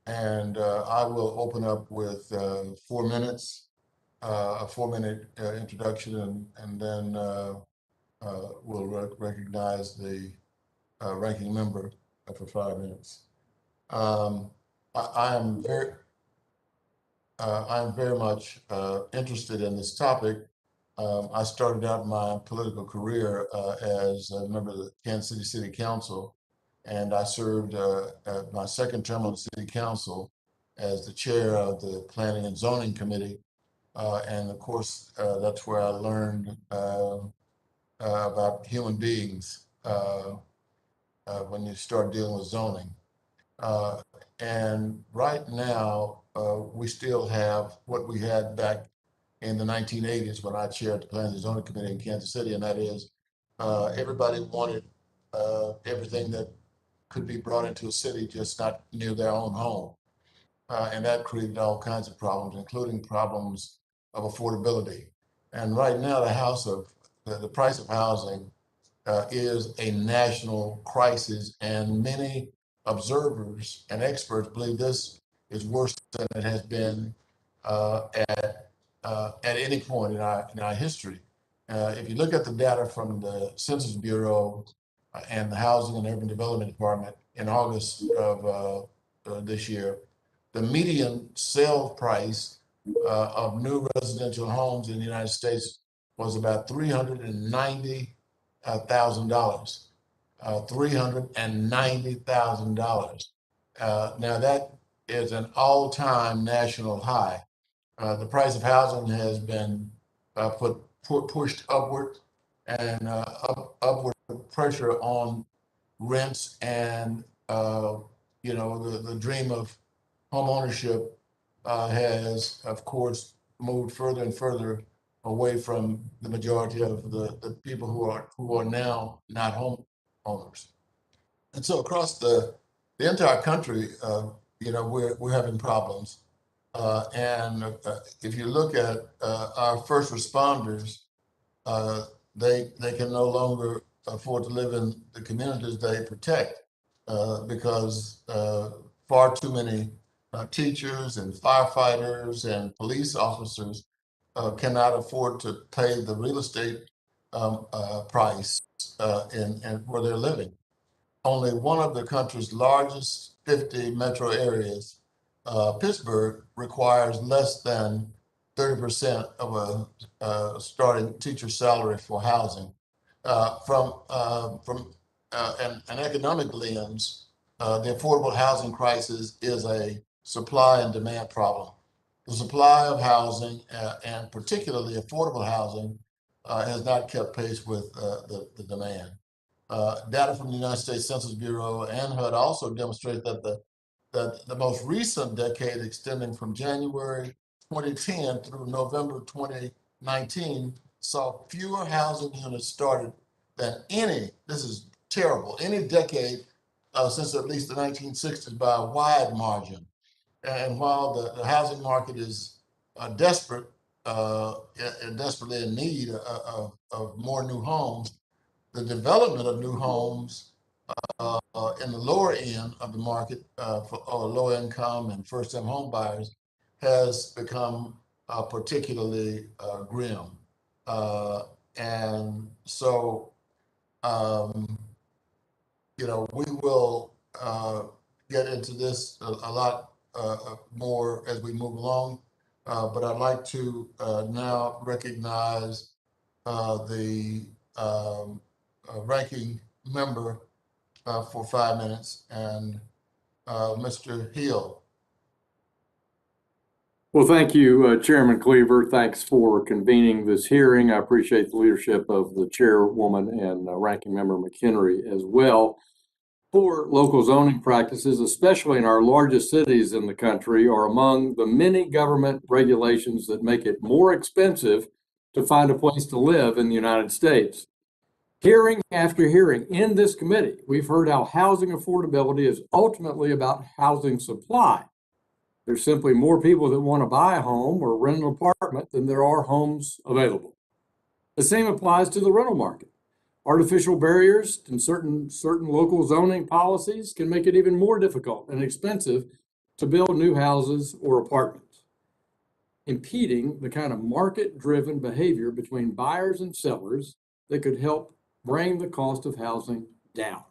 and I will open up with 4 minutes, a 4-minute introduction, and then we'll recognize the ranking member for 5 minutes. I am very much interested in this topic. I started out my political career as a member of the Kansas City Council, and I served my second term on the City Council as the chair of the Planning and Zoning Committee. And of course, that's where I learned about human beings when you start dealing with zoning. And right now, we still have what we had back in the 1980s when I chaired the Planning and Zoning Committee in Kansas City, and that is everybody wanted everything that could be brought into a city, just not near their own home. And that created all kinds of problems, including problems of affordability. And right now, the price of housing is a national crisis, and many observers and experts believe this is worse than it has been at any point in our history. If you look at the data from the Census Bureau and the Housing and Urban Development Department in August of this year, the median sale price of new residential homes in the United States was about $390,000. $390,000. Now that is an all-time national high. The price of housing has been pushed upward, and upward pressure on rents, and the dream of home ownership has, of course, moved further and further away from the majority of the people who are now not home owners. And so across the entire country, we're having problems. And if you look at our first responders, they can no longer afford to live in the communities they protect because far too many teachers and firefighters and police officers cannot afford to pay the real estate price in where they're living. Only one of the country's largest 50 metro areas, Pittsburgh, requires less than 30% of a starting teacher salary for housing. From an economic lens, the affordable housing crisis is a supply and demand problem. The supply of housing, and particularly affordable housing, has not kept pace with the demand. Data from the United States Census Bureau and HUD also demonstrate that the most recent decade, extending from January 2010 through November 2019, saw fewer housing units started than this is terrible, any decade since at least the 1960s by a wide margin. And while the housing market is desperate and desperately in need of more new homes, the development of new homes in the lower end of the market for low income and first time home buyers has become particularly grim. And so, we will get into this a lot more as we move along. But I'd like to now recognize the ranking member for 5 minutes, and Mr. Hill. Well, thank you, Chairman Cleaver. Thanks for convening this hearing. I appreciate the leadership of the chairwoman and ranking member McHenry as well. Poor local zoning practices, especially in our largest cities in the country, are among the many government regulations that make it more expensive to find a place to live in the United States. Hearing after hearing in this committee, we've heard how housing affordability is ultimately about housing supply. There's simply more people that want to buy a home or rent an apartment than there are homes available. The same applies to the rental market. Artificial barriers and certain local zoning policies can make it even more difficult and expensive to build new houses or apartments, impeding the kind of market-driven behavior between buyers and sellers that could help bring the cost of housing down.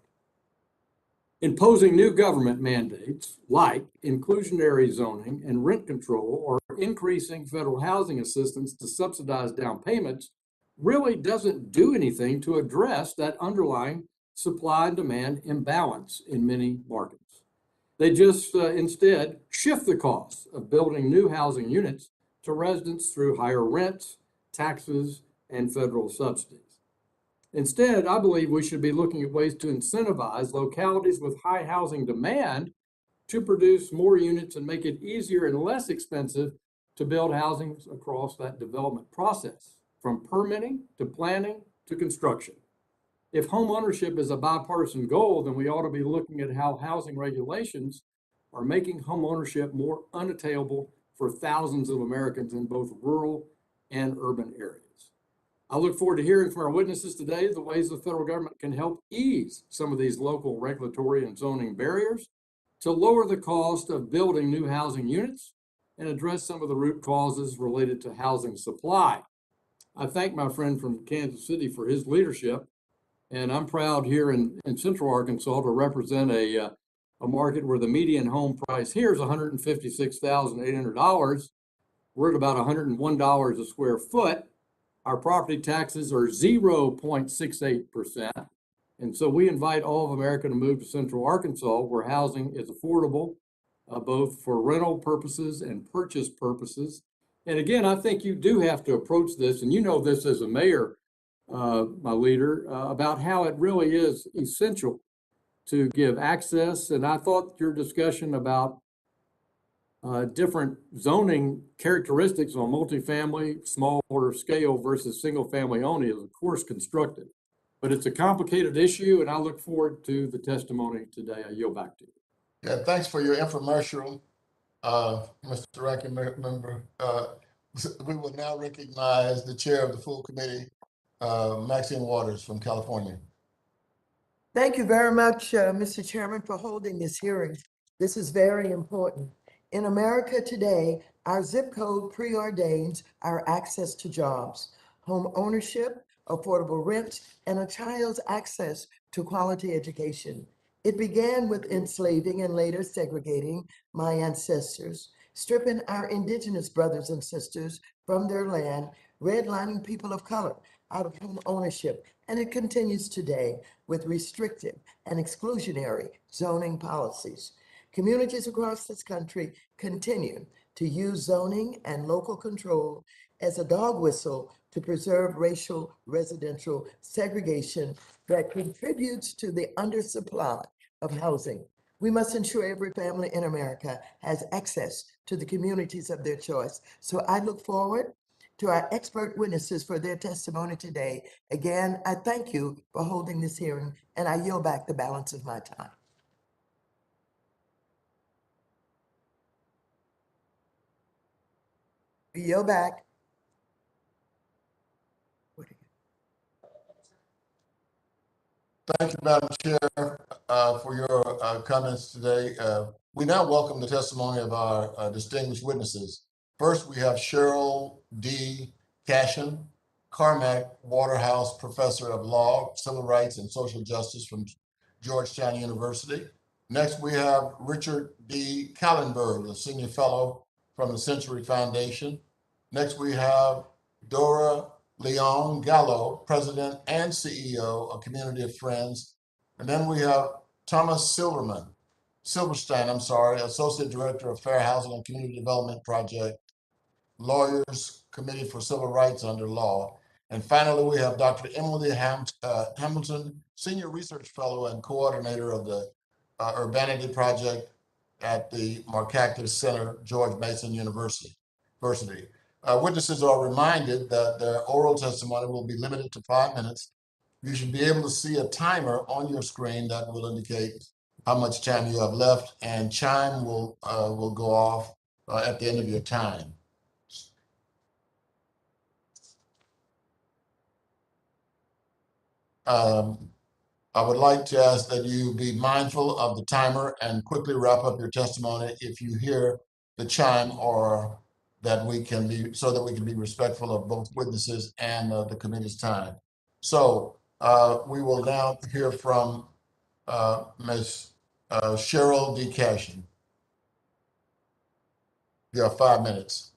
Imposing new government mandates like inclusionary zoning and rent control or increasing federal housing assistance to subsidize down payments really doesn't do anything to address that underlying supply and demand imbalance in many markets. They just instead shift the cost of building new housing units to residents through higher rents, taxes, and federal subsidies. Instead, I believe we should be looking at ways to incentivize localities with high housing demand to produce more units and make it easier and less expensive to build housing across that development process, from permitting to planning to construction. If home ownership is a bipartisan goal, then we ought to be looking at how housing regulations are making home ownership more unattainable for thousands of Americans in both rural and urban areas. I look forward to hearing from our witnesses today the ways the federal government can help ease some of these local regulatory and zoning barriers to lower the cost of building new housing units and address some of the root causes related to housing supply. I thank my friend from Kansas City for his leadership, and I'm proud here in Central Arkansas to represent a market where the median home price here is $156,800. We're at about $101 a square foot. Our property taxes are 0.68%. And so we invite all of America to move to Central Arkansas, where housing is affordable, both for rental purposes and purchase purposes. And again, I think you do have to approach this, and you know this as a mayor, my leader, about how it really is essential to give access. And I thought your discussion about different zoning characteristics on multifamily, smaller scale versus single family only is of course constructive, but it's a complicated issue, and I look forward to the testimony today. I yield back to you. Yeah, thanks for your infomercial, Mr. Ranking Member. We will now recognize the chair of the full committee, Maxine Waters from California. Thank you very much, Mr. Chairman, for holding this hearing. This is very important. In America today, our zip code preordains our access to jobs, home ownership, affordable rent, and a child's access to quality education. It began with enslaving and later segregating my ancestors, stripping our indigenous brothers and sisters from their land, redlining people of color out of home ownership, and it continues today with restrictive and exclusionary zoning policies. Communities across this country continue to use zoning and local control as a dog whistle to preserve racial residential segregation that contributes to the undersupply of housing. We must ensure every family in America has access to the communities of their choice. So I look forward to our expert witnesses for their testimony today. Again, I thank you for holding this hearing, and I yield back the balance of my time. Yield back. Thank you, Madam Chair, for your comments today. We now welcome the testimony of our distinguished witnesses. First, we have Sheryll D. Cashin, Carmack Waterhouse Professor of Law, Civil Rights, and Social Justice from Georgetown University. Next, we have Richard D. Kahlenberg, a Senior Fellow from the Century Foundation. Next, we have Dora, Leong, Gallo, President and CEO of Community of Friends. And then we have Thomas Silverstein, Associate Director of Fair Housing and Community Development Project, Lawyers Committee for Civil Rights under Law. And finally, we have Dr. Emily Hamilton, Senior Research Fellow and Coordinator of the Urbanity Project at the Markakis Center, George Mason University. Witnesses are reminded that their oral testimony will be limited to 5 minutes. You should be able to see a timer on your screen that will indicate how much time you have left, and chime will go off at the end of your time. I would like to ask that you be mindful of the timer and quickly wrap up your testimony if you hear the chime, or that we can be, so that we can be respectful of both witnesses and the committee's time. So we will now hear from Ms. Sheryll D. Cashin. You have 5 minutes.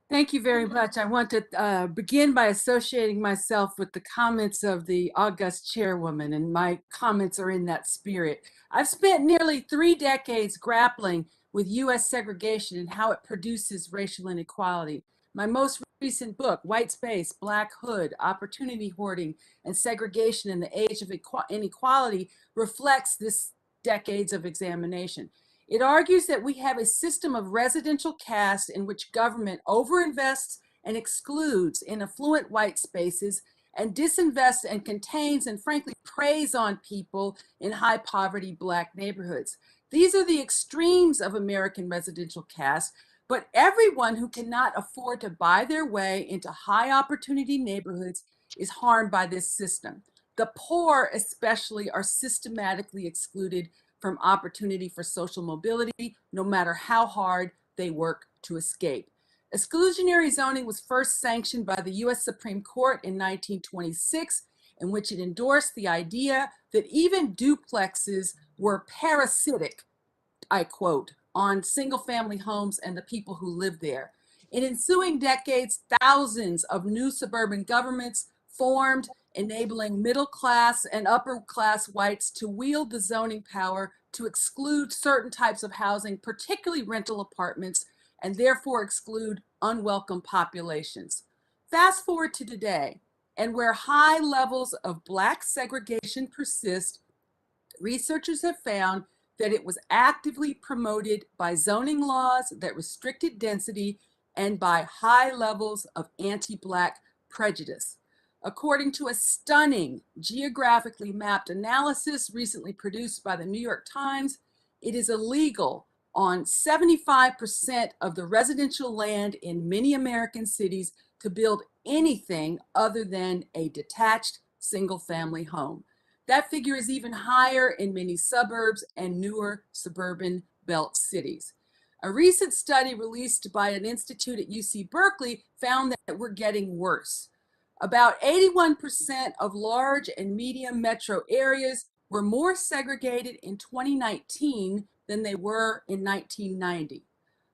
Thank you very much. I want to begin by associating myself with the comments of the august chairwoman, and my comments are in that spirit. I've spent nearly 3 decades grappling with U.S. segregation and how it produces racial inequality. My most recent book, White Space, Black Hood, Opportunity Hoarding, and Segregation in the Age of Inequality, reflects this decades of examination. It argues that we have a system of residential caste in which government overinvests and excludes in affluent white spaces and disinvests and contains and frankly preys on people in high poverty Black neighborhoods. These are the extremes of American residential caste, but everyone who cannot afford to buy their way into high opportunity neighborhoods is harmed by this system. The poor especially are systematically excluded from opportunity for social mobility, no matter how hard they work to escape. Exclusionary zoning was first sanctioned by the US Supreme Court in 1926, in which it endorsed the idea that even duplexes were parasitic, I quote, on single-family homes and the people who live there. In ensuing decades, thousands of new suburban governments formed, enabling middle-class and upper-class whites to wield the zoning power to exclude certain types of housing, particularly rental apartments, and therefore exclude unwelcome populations. Fast forward to today, and where high levels of Black segregation persist, researchers have found that it was actively promoted by zoning laws that restricted density and by high levels of anti-Black prejudice. According to a stunning geographically mapped analysis recently produced by the New York Times, it is illegal on 75% of the residential land in many American cities to build anything other than a detached single-family home. That figure is even higher in many suburbs and newer suburban belt cities. A recent study released by an institute at UC Berkeley found that we're getting worse. About 81% of large and medium metro areas were more segregated in 2019 than they were in 1990.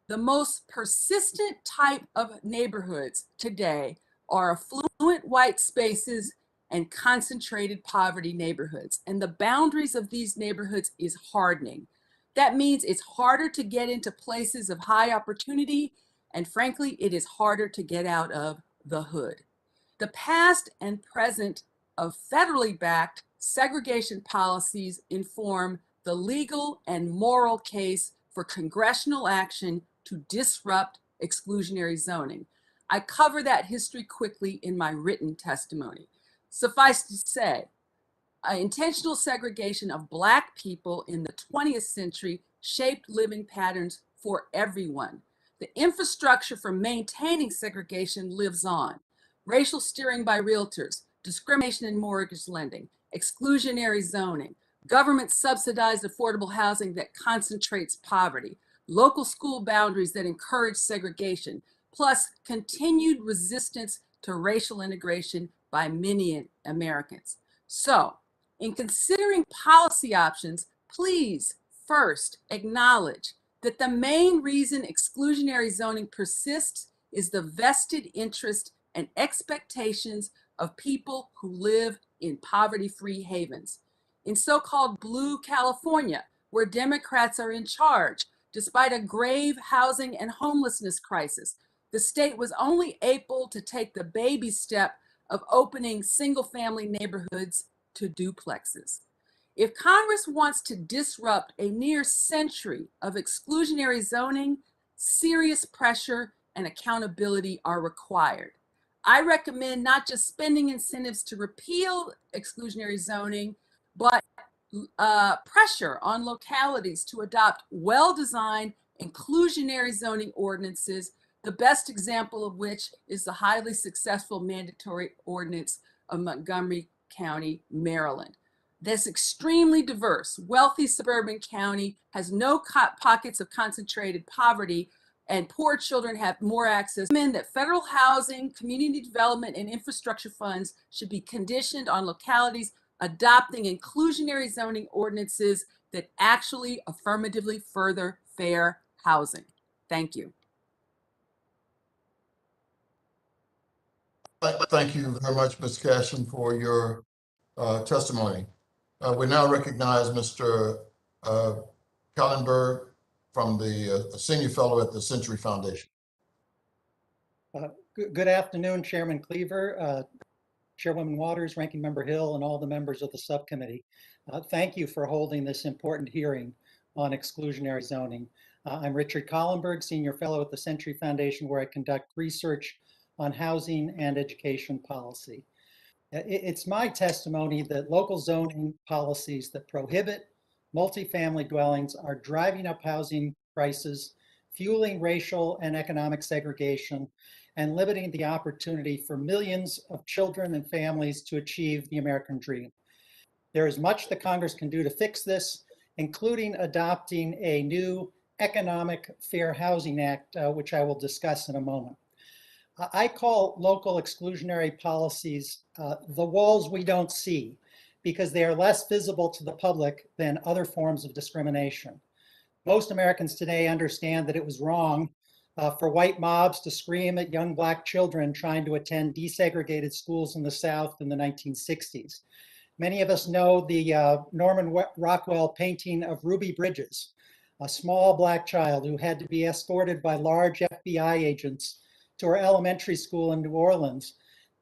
The most persistent type of neighborhoods today are affluent white spaces and concentrated poverty neighborhoods. And the boundaries of these neighborhoods is hardening. That means it's harder to get into places of high opportunity, and frankly, it is harder to get out of the hood. The past and present of federally backed segregation policies inform the legal and moral case for congressional action to disrupt exclusionary zoning. I cover that history quickly in my written testimony. Suffice to say, intentional segregation of Black people in the 20th century shaped living patterns for everyone. The infrastructure for maintaining segregation lives on. Racial steering by realtors, discrimination in mortgage lending, exclusionary zoning, government subsidized affordable housing that concentrates poverty, local school boundaries that encourage segregation, plus continued resistance to racial integration by many Americans. So, in considering policy options, please first acknowledge that the main reason exclusionary zoning persists is the vested interest and expectations of people who live in poverty-free havens. In so-called blue California, where Democrats are in charge, despite a grave housing and homelessness crisis, the state was only able to take the baby step of opening single-family neighborhoods to duplexes. If Congress wants to disrupt a near century of exclusionary zoning, serious pressure and accountability are required. I recommend not just spending incentives to repeal exclusionary zoning, but pressure on localities to adopt well-designed inclusionary zoning ordinances, the best example of which is the highly successful mandatory ordinance of Montgomery County, Maryland. That's extremely diverse. Wealthy suburban county has no pockets of concentrated poverty, and poor children have more access. That federal housing, community development, and infrastructure funds should be conditioned on localities adopting inclusionary zoning ordinances that actually affirmatively further fair housing. Thank you. Thank you very much, Ms. Cashin, for your testimony. We now recognize Mr. Kahlenberg from the Senior Fellow at the Century Foundation. Good afternoon, Chairman Cleaver, Chairwoman Waters, Ranking Member Hill, and all the members of the subcommittee. Thank you for holding this important hearing on exclusionary zoning. I'm Richard Kahlenberg, Senior Fellow at the Century Foundation, where I conduct research on housing and education policy. It's my testimony that local zoning policies that prohibit multifamily dwellings are driving up housing prices, fueling racial and economic segregation, and limiting the opportunity for millions of children and families to achieve the American dream. There is much that Congress can do to fix this, including adopting a new Economic Fair Housing Act, which I will discuss in a moment. I call local exclusionary policies the walls we don't see, because they are less visible to the public than other forms of discrimination. Most Americans today understand that it was wrong for white mobs to scream at young Black children trying to attend desegregated schools in the South in the 1960s. Many of us know the Norman Rockwell painting of Ruby Bridges, a small Black child who had to be escorted by large FBI agents to her elementary school in New Orleans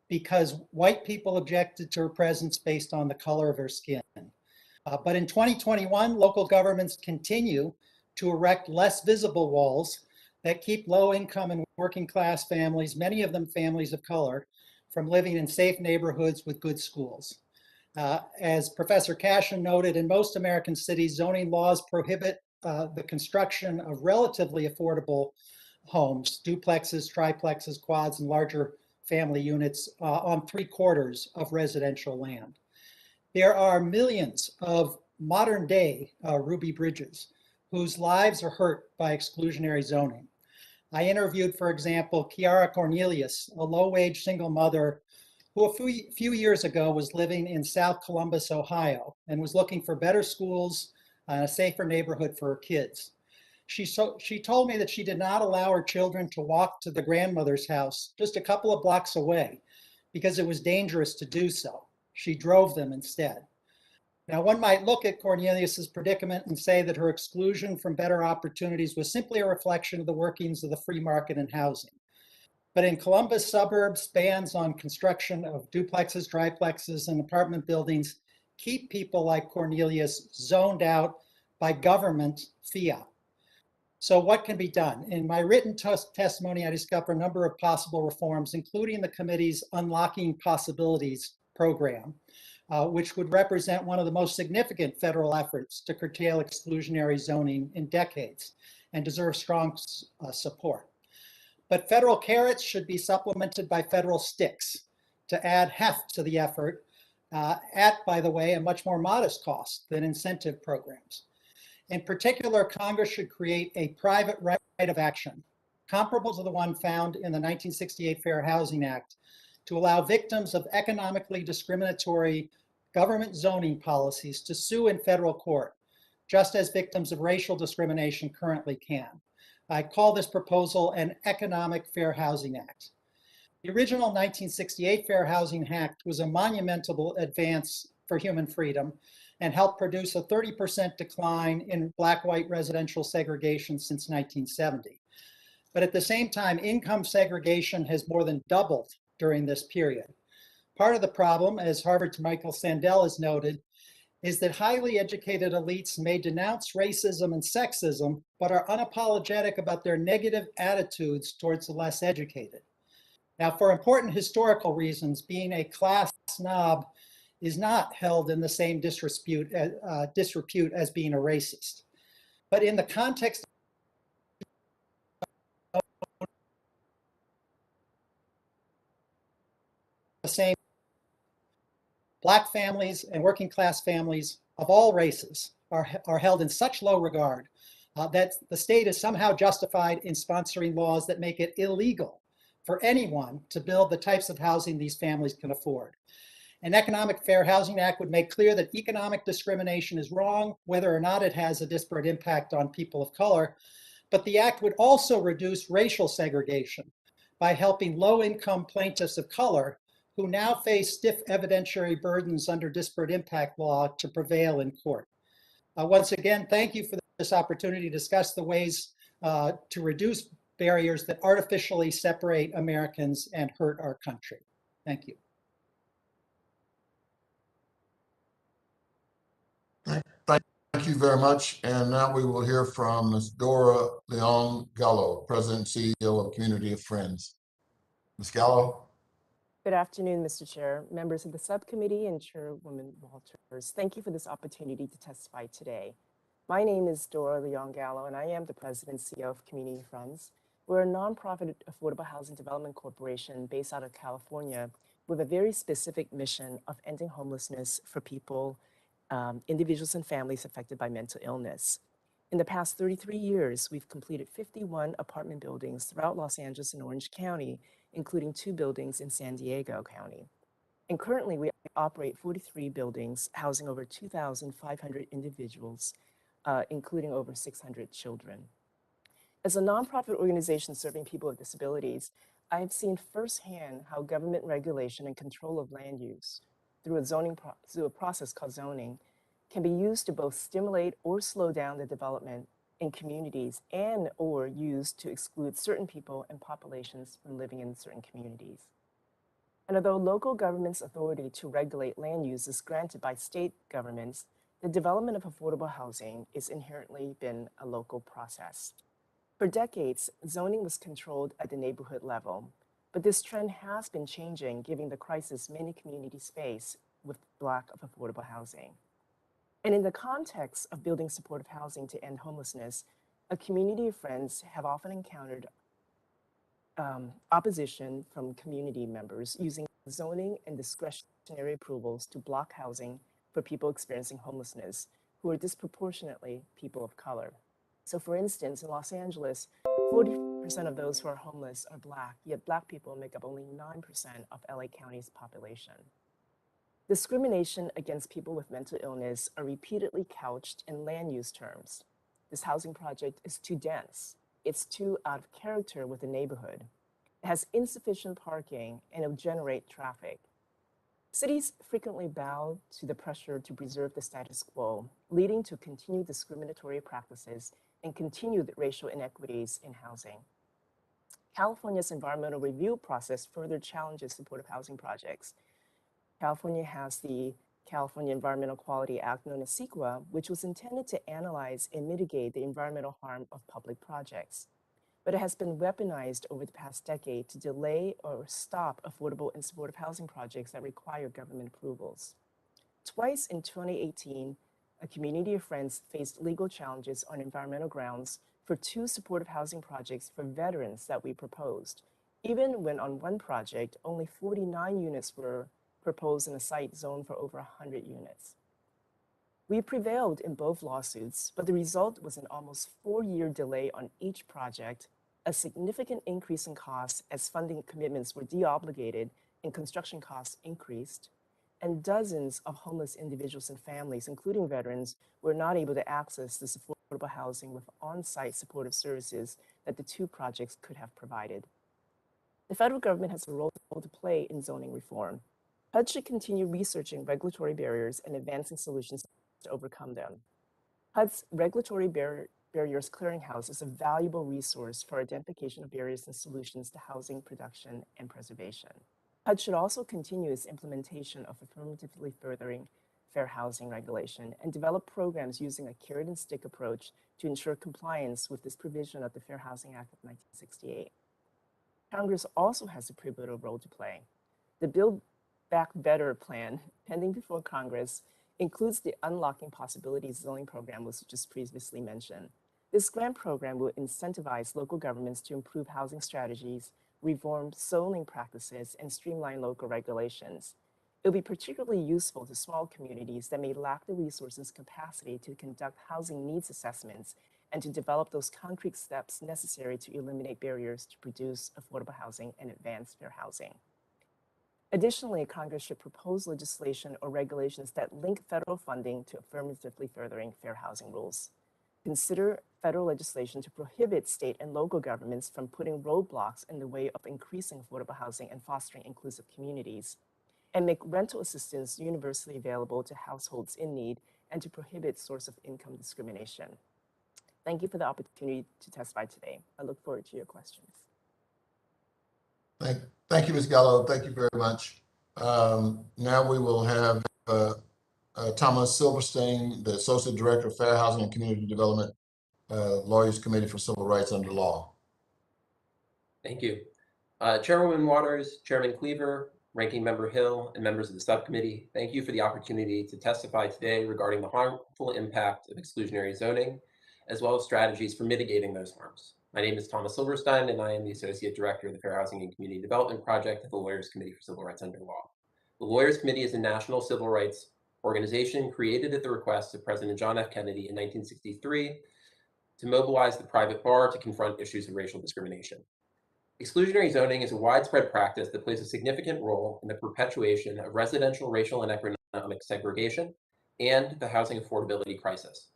because white people objected to her presence based on the color of her skin. But in 2021, local governments continue to erect less visible walls that keep low income and working class families, many of them families of color, from living in safe neighborhoods with good schools. As Professor Cashin noted, in most American cities, zoning laws prohibit the construction of relatively affordable homes, duplexes, triplexes, quads, and larger family units on 3/4 of residential land. There are millions of modern day Ruby Bridges whose lives are hurt by exclusionary zoning. I interviewed, for example, Kiara Cornelius, a low-wage single mother who a few years ago was living in South Columbus, Ohio, and was looking for better schools and a safer neighborhood for her kids. She told me that she did not allow her children to walk to the grandmother's house just a couple of blocks away because it was dangerous to do so. She drove them instead. Now, one might look at Cornelius's predicament and say that her exclusion from better opportunities was simply a reflection of the workings of the free market in housing. But in Columbus suburbs, bans on construction of duplexes, triplexes, and apartment buildings keep people like Cornelius zoned out by government fiat. So what can be done? In my written testimony, I discover a number of possible reforms, including the committee's Unlocking Possibilities program, which would represent one of the most significant federal efforts to curtail exclusionary zoning in decades and deserve strong support. But federal carrots should be supplemented by federal sticks to add heft to the effort at, by the way, a much more modest cost than incentive programs. In particular, Congress should create a private right of action, comparable to the one found in the 1968 Fair Housing Act, to allow victims of economically discriminatory government zoning policies to sue in federal court, just as victims of racial discrimination currently can. I call this proposal an Economic Fair Housing Act. The original 1968 Fair Housing Act was a monumental advance for human freedom and helped produce a 30% decline in Black-white residential segregation since 1970. But at the same time, income segregation has more than doubled during this period. Part of the problem, as Harvard's Michael Sandel has noted, is that highly educated elites may denounce racism and sexism, but are unapologetic about their negative attitudes towards the less educated. Now, for important historical reasons, being a class snob is not held in the same disrepute as being a racist. But in the context of the same, Black families and working class families of all races are held in such low regard that the state is somehow justified in sponsoring laws that make it illegal for anyone to build the types of housing these families can afford. An Economic Fair Housing Act would make clear that economic discrimination is wrong, whether or not it has a disparate impact on people of color. But the act would also reduce racial segregation by helping low-income plaintiffs of color who now face stiff evidentiary burdens under disparate impact law to prevail in court. Once again, thank you for this opportunity to discuss the ways to reduce barriers that artificially separate Americans and hurt our country. Thank you. Thank you very much. And now we will hear from Ms. Dora Leong Gallo, President and CEO of Community of Friends. Ms. Gallo. Good afternoon, Mr. Chair, members of the subcommittee, and Chairwoman Walters. Thank you for this opportunity to testify today. My name is Dora Leong Gallo, and I am the President and CEO of Community Friends. We're a nonprofit affordable housing development corporation based out of California with a very specific mission of ending homelessness for people, individuals and families affected by mental illness. In the past 33 years, we've completed 51 apartment buildings throughout Los Angeles and Orange County, including 2 buildings in San Diego County. And currently, we operate 43 buildings housing over 2,500 individuals, including over 600 children. As a nonprofit organization serving people with disabilities, I have seen firsthand how government regulation and control of land use through a process called zoning can be used to both stimulate or slow down the development in communities and or used to exclude certain people and populations from living in certain communities. And although local government's authority to regulate land use is granted by state governments, the development of affordable housing is inherently been a local process. For decades, zoning was controlled at the neighborhood level, but this trend has been changing, given the crisis many communities face with lack of affordable housing. And in the context of building supportive housing to end homelessness, a community of friends have often encountered opposition from community members using zoning and discretionary approvals to block housing for people experiencing homelessness who are disproportionately people of color. So for instance, in Los Angeles, 40% of those who are homeless are Black, yet Black people make up only 9% of LA County's population. Discrimination against people with mental illness are repeatedly couched in land use terms. This housing project is too dense. It's too out of character with the neighborhood. It has insufficient parking and it will generate traffic. Cities frequently bow to the pressure to preserve the status quo, leading to continued discriminatory practices and continued racial inequities in housing. California's environmental review process further challenges supportive housing projects. California has the California Environmental Quality Act, known as CEQA, which was intended to analyze and mitigate the environmental harm of public projects. But it has been weaponized over the past decade to delay or stop affordable and supportive housing projects that require government approvals. Twice in 2018, a community of friends faced legal challenges on environmental grounds for 2 supportive housing projects for veterans that we proposed, even when on one project, only 49 units were proposed in a site zoned for over 100 units. We prevailed in both lawsuits, but the result was an almost 4-year delay on each project, a significant increase in costs as funding commitments were deobligated and construction costs increased, and dozens of homeless individuals and families, including veterans, were not able to access this affordable housing with on-site supportive services that the 2 projects could have provided. The federal government has a role to play in zoning reform. HUD should continue researching regulatory barriers and advancing solutions to overcome them. HUD's Regulatory Barriers Clearinghouse is a valuable resource for identification of barriers and solutions to housing production and preservation. HUD should also continue its implementation of affirmatively furthering fair housing regulation and develop programs using a carrot and stick approach to ensure compliance with this provision of the Fair Housing Act of 1968. Congress also has a pivotal role to play. The Build Back Better plan, pending before Congress, includes the Unlocking Possibilities zoning program, which was just previously mentioned. This grant program will incentivize local governments to improve housing strategies, reform zoning practices, and streamline local regulations. It will be particularly useful to small communities that may lack the resources capacity to conduct housing needs assessments and to develop those concrete steps necessary to eliminate barriers to produce affordable housing and advance fair housing. Additionally, Congress should propose legislation or regulations that link federal funding to affirmatively furthering fair housing rules. Consider federal legislation to prohibit state and local governments from putting roadblocks in the way of increasing affordable housing and fostering inclusive communities, and make rental assistance universally available to households in need, and to prohibit source of income discrimination. Thank you for the opportunity to testify today. I look forward to your questions. Thank you, Ms. Gallo. Thank you very much. Now we will have Thomas Silverstein, the Associate Director of Fair Housing and Community Development, Lawyers Committee for Civil Rights Under Law. Thank you. Chairwoman Waters, Chairman Cleaver, Ranking Member Hill, and members of the subcommittee, thank you for the opportunity to testify today regarding the harmful impact of exclusionary zoning, as well as strategies for mitigating those harms. My name is Thomas Silverstein, and I am the Associate Director of the Fair Housing and Community Development Project at the Lawyers Committee for Civil Rights Under Law. The Lawyers Committee is a national civil rights organization created at the request of President John F. Kennedy in 1963 to mobilize the private bar to confront issues of racial discrimination. Exclusionary zoning is a widespread practice that plays a significant role in the perpetuation of residential, racial, and economic segregation and the housing affordability crisis.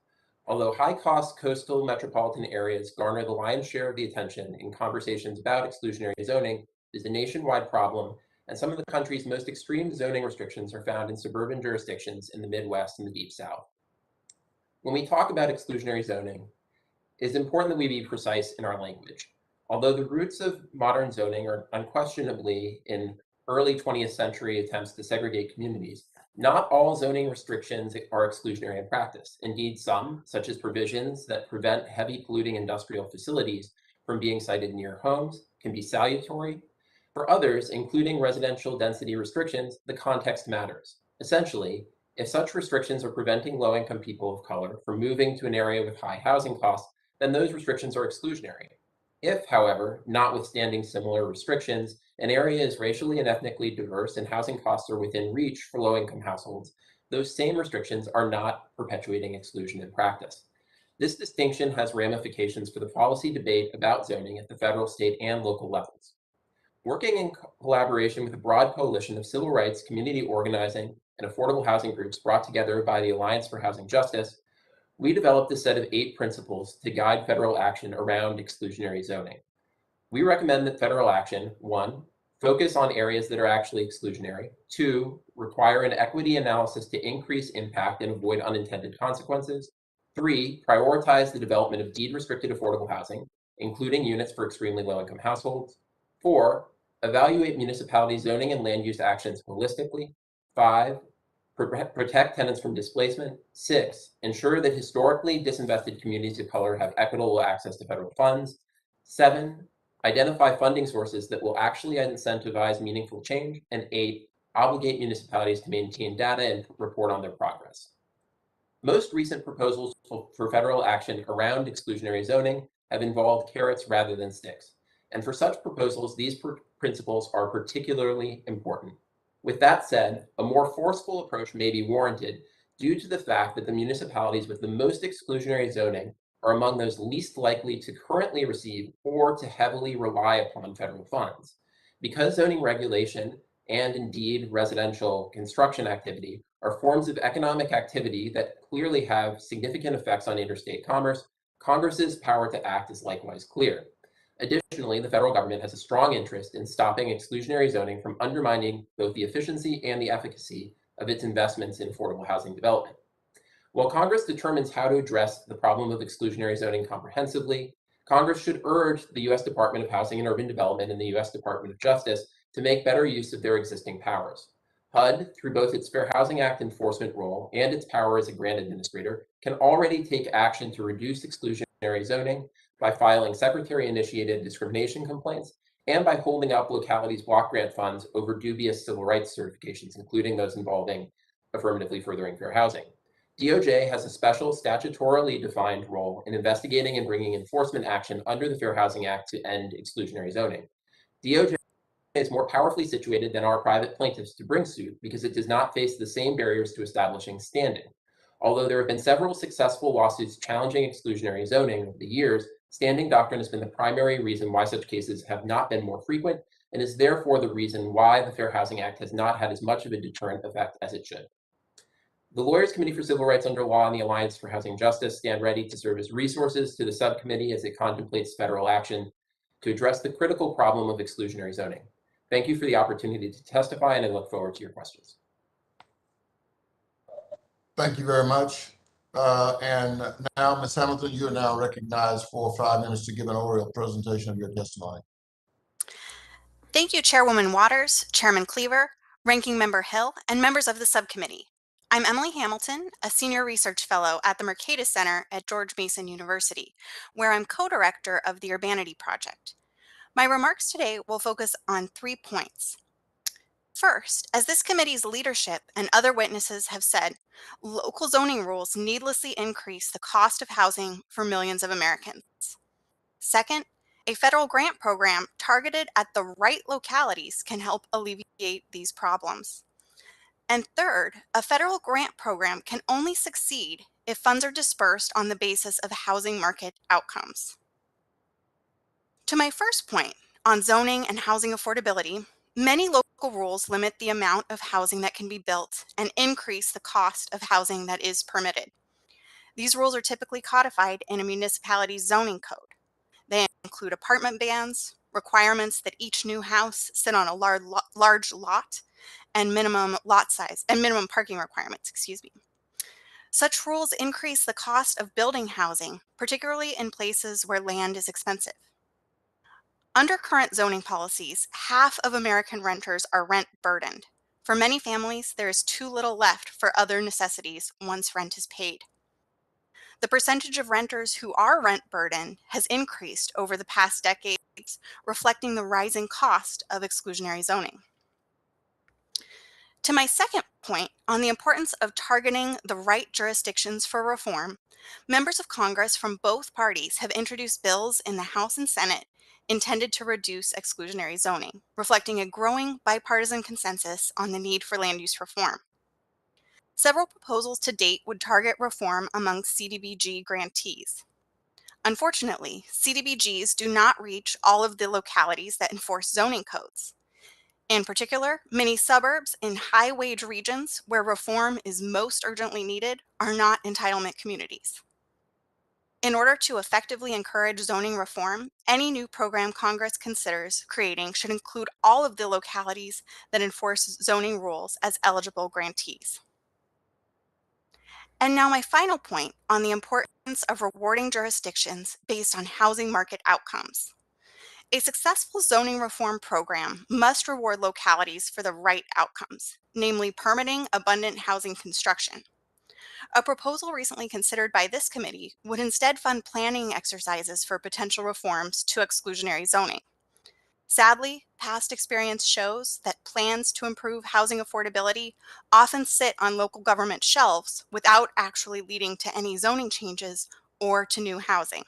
Although high-cost coastal metropolitan areas garner the lion's share of the attention in conversations about exclusionary zoning, it is a nationwide problem, and some of the country's most extreme zoning restrictions are found in suburban jurisdictions in the Midwest and the Deep South. When we talk about exclusionary zoning, it is important that we be precise in our language. Although the roots of modern zoning are unquestionably in early 20th century attempts to segregate communities, not all zoning restrictions are exclusionary in practice. Indeed, some, such as provisions that prevent heavy polluting industrial facilities from being sited near homes, can be salutary. For others, including residential density restrictions, the context matters. Essentially, if such restrictions are preventing low-income people of color from moving to an area with high housing costs, then those restrictions are exclusionary. If, however, notwithstanding similar restrictions, an area is racially and ethnically diverse and housing costs are within reach for low-income households, those same restrictions are not perpetuating exclusion in practice. This distinction has ramifications for the policy debate about zoning at the federal, state, and local levels. Working in collaboration with a broad coalition of civil rights, community organizing, and affordable housing groups brought together by the Alliance for Housing Justice, we developed a set of 8 principles to guide federal action around exclusionary zoning. We recommend that federal action, 1, focus on areas that are actually exclusionary, 2, require an equity analysis to increase impact and avoid unintended consequences, 3, prioritize the development of deed-restricted affordable housing, including units for extremely low-income households, 4, evaluate municipality zoning and land use actions holistically, 5, protect tenants from displacement, 6, ensure that historically disinvested communities of color have equitable access to federal funds, 7, identify funding sources that will actually incentivize meaningful change, and 8, obligate municipalities to maintain data and report on their progress. Most recent proposals for federal action around exclusionary zoning have involved carrots rather than sticks. And for such proposals, these principles are particularly important. With that said, a more forceful approach may be warranted due to the fact that the municipalities with the most exclusionary zoning are among those least likely to currently receive or to heavily rely upon federal funds. Because zoning regulation and indeed residential construction activity are forms of economic activity that clearly have significant effects on interstate commerce, Congress's power to act is likewise clear. Additionally, the federal government has a strong interest in stopping exclusionary zoning from undermining both the efficiency and the efficacy of its investments in affordable housing development. While Congress determines how to address the problem of exclusionary zoning comprehensively, Congress should urge the U.S. Department of Housing and Urban Development and the U.S. Department of Justice to make better use of their existing powers. HUD, through both its Fair Housing Act enforcement role and its power as a grant administrator, can already take action to reduce exclusionary zoning by filing secretary-initiated discrimination complaints and by holding up localities' block grant funds over dubious civil rights certifications, including those involving affirmatively furthering fair housing. DOJ has a special statutorily defined role in investigating and bringing enforcement action under the Fair Housing Act to end exclusionary zoning. DOJ is more powerfully situated than are private plaintiffs to bring suit because it does not face the same barriers to establishing standing. Although there have been several successful lawsuits challenging exclusionary zoning over the years, standing doctrine has been the primary reason why such cases have not been more frequent and is therefore the reason why the Fair Housing Act has not had as much of a deterrent effect as it should. The Lawyers Committee for Civil Rights Under Law and the Alliance for Housing Justice stand ready to serve as resources to the subcommittee as it contemplates federal action to address the critical problem of exclusionary zoning. Thank you for the opportunity to testify, and I look forward to your questions. Thank you very much. And now, Ms. Hamilton, you are now recognized for 5 minutes to give an oral presentation of your testimony. Thank you, Chairwoman Waters, Chairman Cleaver, Ranking Member Hill, and members of the subcommittee. I'm Emily Hamilton, a Senior Research Fellow at the Mercatus Center at George Mason University, where I'm co-director of the Urbanity Project. My remarks today will focus on 3 points. First, as this committee's leadership and other witnesses have said, local zoning rules needlessly increase the cost of housing for millions of Americans. Second, a federal grant program targeted at the right localities can help alleviate these problems. And third, a federal grant program can only succeed if funds are dispersed on the basis of housing market outcomes. To my first point on zoning and housing affordability, many local rules limit the amount of housing that can be built and increase the cost of housing that is permitted. These rules are typically codified in a municipality's zoning code. They include apartment bans, requirements that each new house sit on a large lot, and minimum lot size and minimum parking requirements, Such rules increase the cost of building housing, particularly in places where land is expensive. Under current zoning policies, half of American renters are rent burdened. For many families, there is too little left for other necessities once rent is paid. The percentage of renters who are rent burdened has increased over the past decades, reflecting the rising cost of exclusionary zoning. To my second point on the importance of targeting the right jurisdictions for reform, members of Congress from both parties have introduced bills in the House and Senate intended to reduce exclusionary zoning, reflecting a growing bipartisan consensus on the need for land use reform. Several proposals to date would target reform among CDBG grantees. Unfortunately, CDBGs do not reach all of the localities that enforce zoning codes. In particular, many suburbs in high-wage regions where reform is most urgently needed are not entitlement communities. In order to effectively encourage zoning reform, any new program Congress considers creating should include all of the localities that enforce zoning rules as eligible grantees. And now my final point on the importance of rewarding jurisdictions based on housing market outcomes. A successful zoning reform program must reward localities for the right outcomes, namely permitting abundant housing construction. A proposal recently considered by this committee would instead fund planning exercises for potential reforms to exclusionary zoning. Sadly, past experience shows that plans to improve housing affordability often sit on local government shelves without actually leading to any zoning changes or to new housing.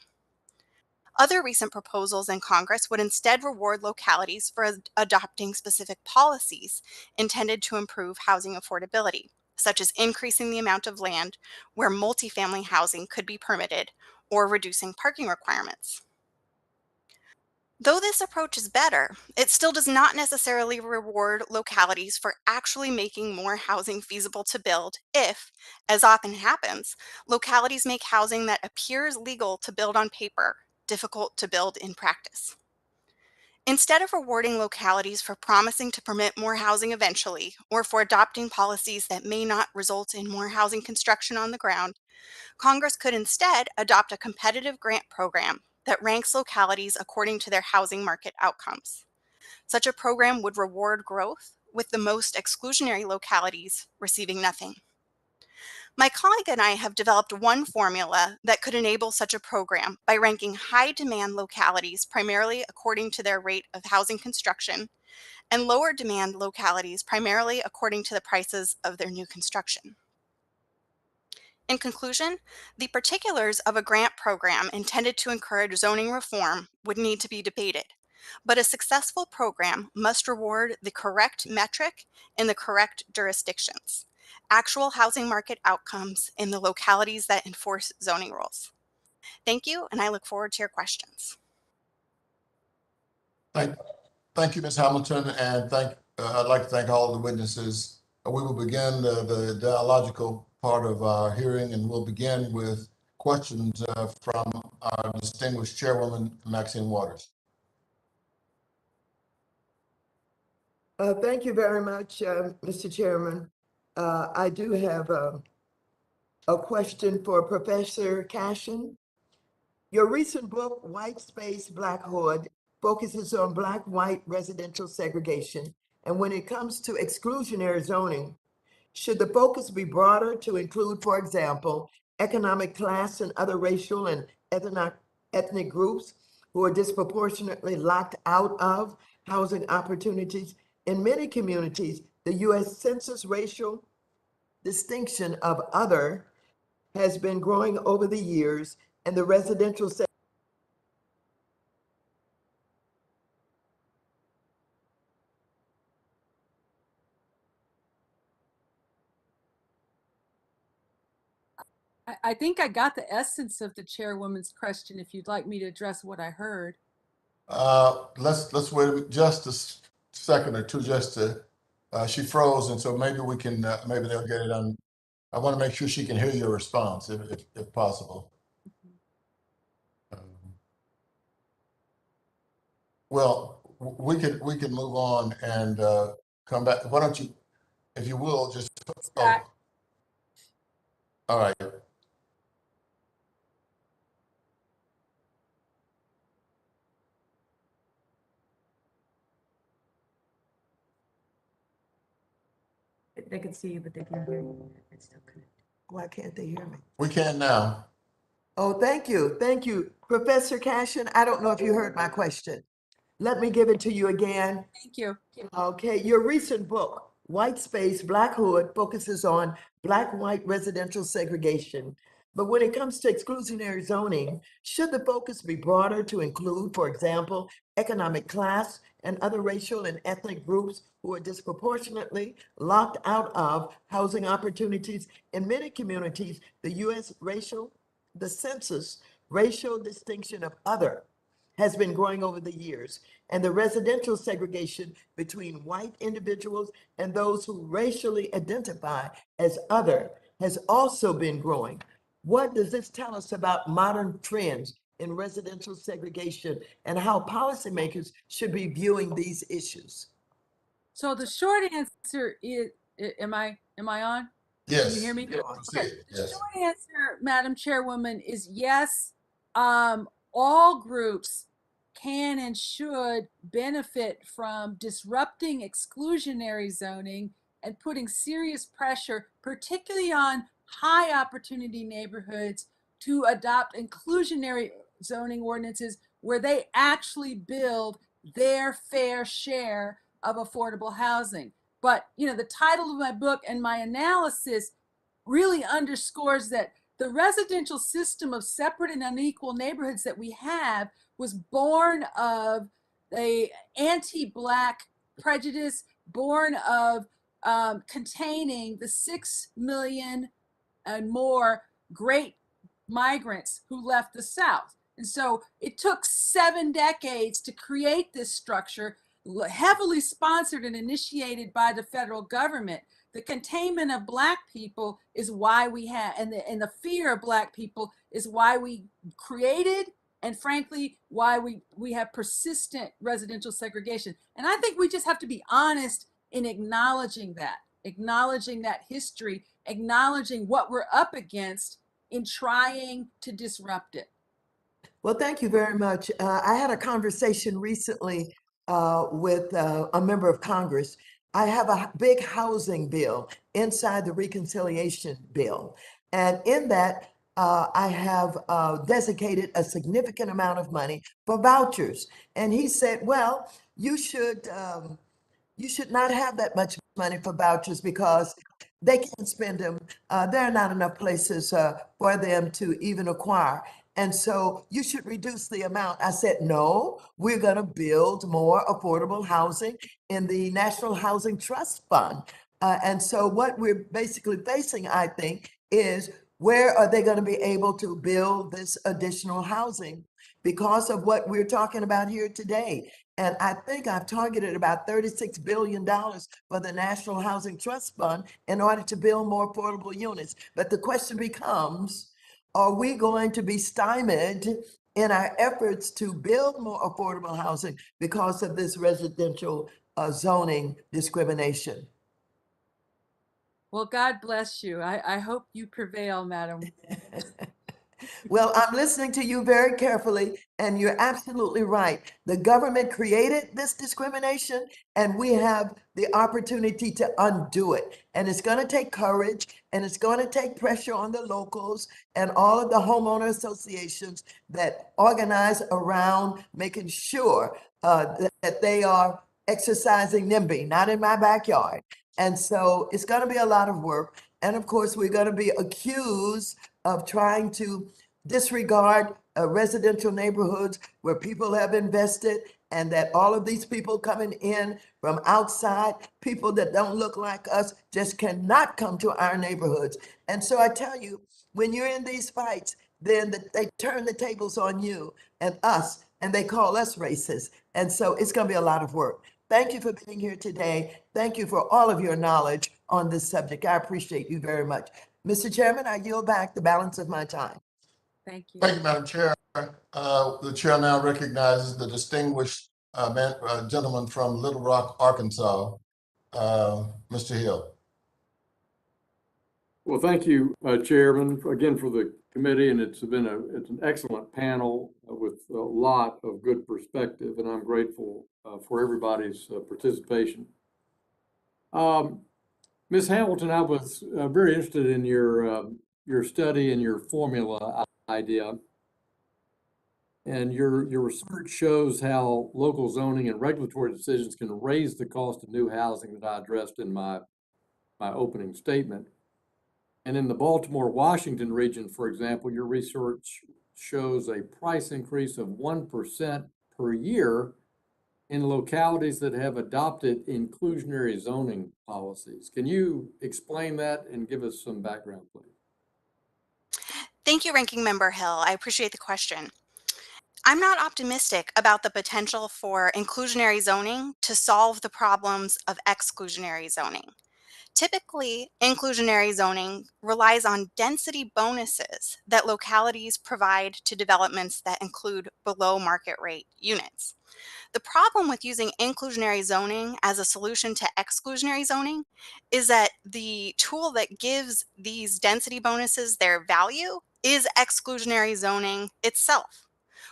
Other recent proposals in Congress would instead reward localities for adopting specific policies intended to improve housing affordability, such as increasing the amount of land where multifamily housing could be permitted or reducing parking requirements. Though this approach is better, it still does not necessarily reward localities for actually making more housing feasible to build if, as often happens, localities make housing that appears legal to build on paper difficult to build in practice. Instead of rewarding localities for promising to permit more housing eventually, or for adopting policies that may not result in more housing construction on the ground, Congress could instead adopt a competitive grant program that ranks localities according to their housing market outcomes. Such a program would reward growth, with the most exclusionary localities receiving nothing. My colleague and I have developed one formula that could enable such a program by ranking high demand localities primarily according to their rate of housing construction and lower demand localities primarily according to the prices of their new construction. In conclusion, the particulars of a grant program intended to encourage zoning reform would need to be debated, But a successful program must reward the correct metric in the correct jurisdictions, actual housing market outcomes in the localities that enforce zoning rules. Thank you, and I look forward to your questions. Thank you, Ms. Hamilton, and I'd like to thank all the witnesses. We will begin the dialogical part of our hearing, and we'll begin with questions from our distinguished chairwoman, Maxine Waters. Thank you very much, Mr. Chairman. I do have a question for Professor Cashin. Your recent book, White Space, Black Hood, focuses on Black-white residential segregation. And when it comes to exclusionary zoning, should the focus be broader to include, for example, economic class and other racial and ethnic groups who are disproportionately locked out of housing opportunities? In many communities, the U.S. Census racial distinction of other has been growing over the years, and the residential I think I got the essence of the chairwoman's question. If you'd like me to address what I heard. Let's wait just a second or two, just to, she froze, and so maybe we can, maybe they'll get it on. I want to make sure she can hear your response if possible. Well, we can move on and come back. Why don't you, if you will, just, oh, all right. They can see you, but they can't hear you. It's still connected. Why can't they hear me? We can now. Oh, thank you. Thank you. Professor Cashin, I don't know if you heard my question. Let me give it to you again. Thank you. Okay, your recent book, White Space, Black Hood, focuses on Black-white residential segregation. But when it comes to exclusionary zoning, should the focus be broader to include, for example, economic class and other racial and ethnic groups who are disproportionately locked out of housing opportunities? In many communities, the census racial distinction of other has been growing over the years, and the residential segregation between white individuals and those who racially identify as other has also been growing. What does this tell us about modern trends in residential segregation and how policymakers should be viewing these issues? So the short answer is, am I on? Yes. Can you hear me? Okay. The Yes. short answer, Madam Chairwoman, is yes. All groups can and should benefit from disrupting exclusionary zoning and putting serious pressure, particularly on high opportunity neighborhoods, to adopt inclusionary zoning ordinances where they actually build their fair share of affordable housing. But, you know, the title of my book and my analysis really underscores that the residential system of separate and unequal neighborhoods that we have was born of a anti-Black prejudice, born of containing the 6 million and more great migrants who left the South. And so it took 7 decades to create this structure, heavily sponsored and initiated by the federal government. The containment of Black people is why we have, and the fear of Black people is why we created, and frankly, why we have persistent residential segregation. And I think we just have to be honest in acknowledging that history, acknowledging what we're up against in trying to disrupt it. Well, thank you very much. I had a conversation recently with a member of Congress. I have a big housing bill inside the reconciliation bill. And in that, I have designated a significant amount of money for vouchers. And he said, well, you should not have that much money for vouchers because they can't spend them. There are not enough places for them to even acquire. And so you should reduce the amount. I said, no, we're going to build more affordable housing in the National Housing Trust Fund. And so what we're basically facing, I think, is where are they going to be able to build this additional housing because of what we're talking about here today? And I think I've targeted about $36 billion for the National Housing Trust Fund in order to build more affordable units. But the question becomes, are we going to be stymied in our efforts to build more affordable housing because of this residential zoning discrimination? Well, God bless you. I hope you prevail, Madam. Well, I'm listening to you very carefully, and you're absolutely right. The government created this discrimination, and we have the opportunity to undo it. And it's going to take courage, and it's going to take pressure on the locals and all of the homeowner associations that organize around making sure that they are exercising NIMBY, not in my backyard. And so it's going to be a lot of work. And of course, we're going to be accused of trying to disregard residential neighborhoods where people have invested, and that all of these people coming in from outside, people that don't look like us, just cannot come to our neighborhoods. And so I tell you, when you're in these fights, then they turn the tables on you and us, and they call us racist. And so it's going to be a lot of work. Thank you for being here today. Thank you for all of your knowledge on this subject. I appreciate you very much. Mr. Chairman, I yield back the balance of my time. Thank you. Thank you, Madam Chair. The chair now recognizes the distinguished gentleman from Little Rock, Arkansas, Mr. Hill. Well, thank you, Chairman, again for the committee, and it's an excellent panel with a lot of good perspective, and I'm grateful for everybody's participation. Ms. Hamilton, I was very interested in your study and your formula idea. And your research shows how local zoning and regulatory decisions can raise the cost of new housing that I addressed in my opening statement. And in the Baltimore-Washington region, for example, your research shows a price increase of 1% per year in localities that have adopted inclusionary zoning policies. Can you explain that and give us some background, please? Thank you, Ranking Member Hill. I appreciate the question. I'm not optimistic about the potential for inclusionary zoning to solve the problems of exclusionary zoning. Typically, inclusionary zoning relies on density bonuses that localities provide to developments that include below market rate units. The problem with using inclusionary zoning as a solution to exclusionary zoning is that the tool that gives these density bonuses their value is exclusionary zoning itself.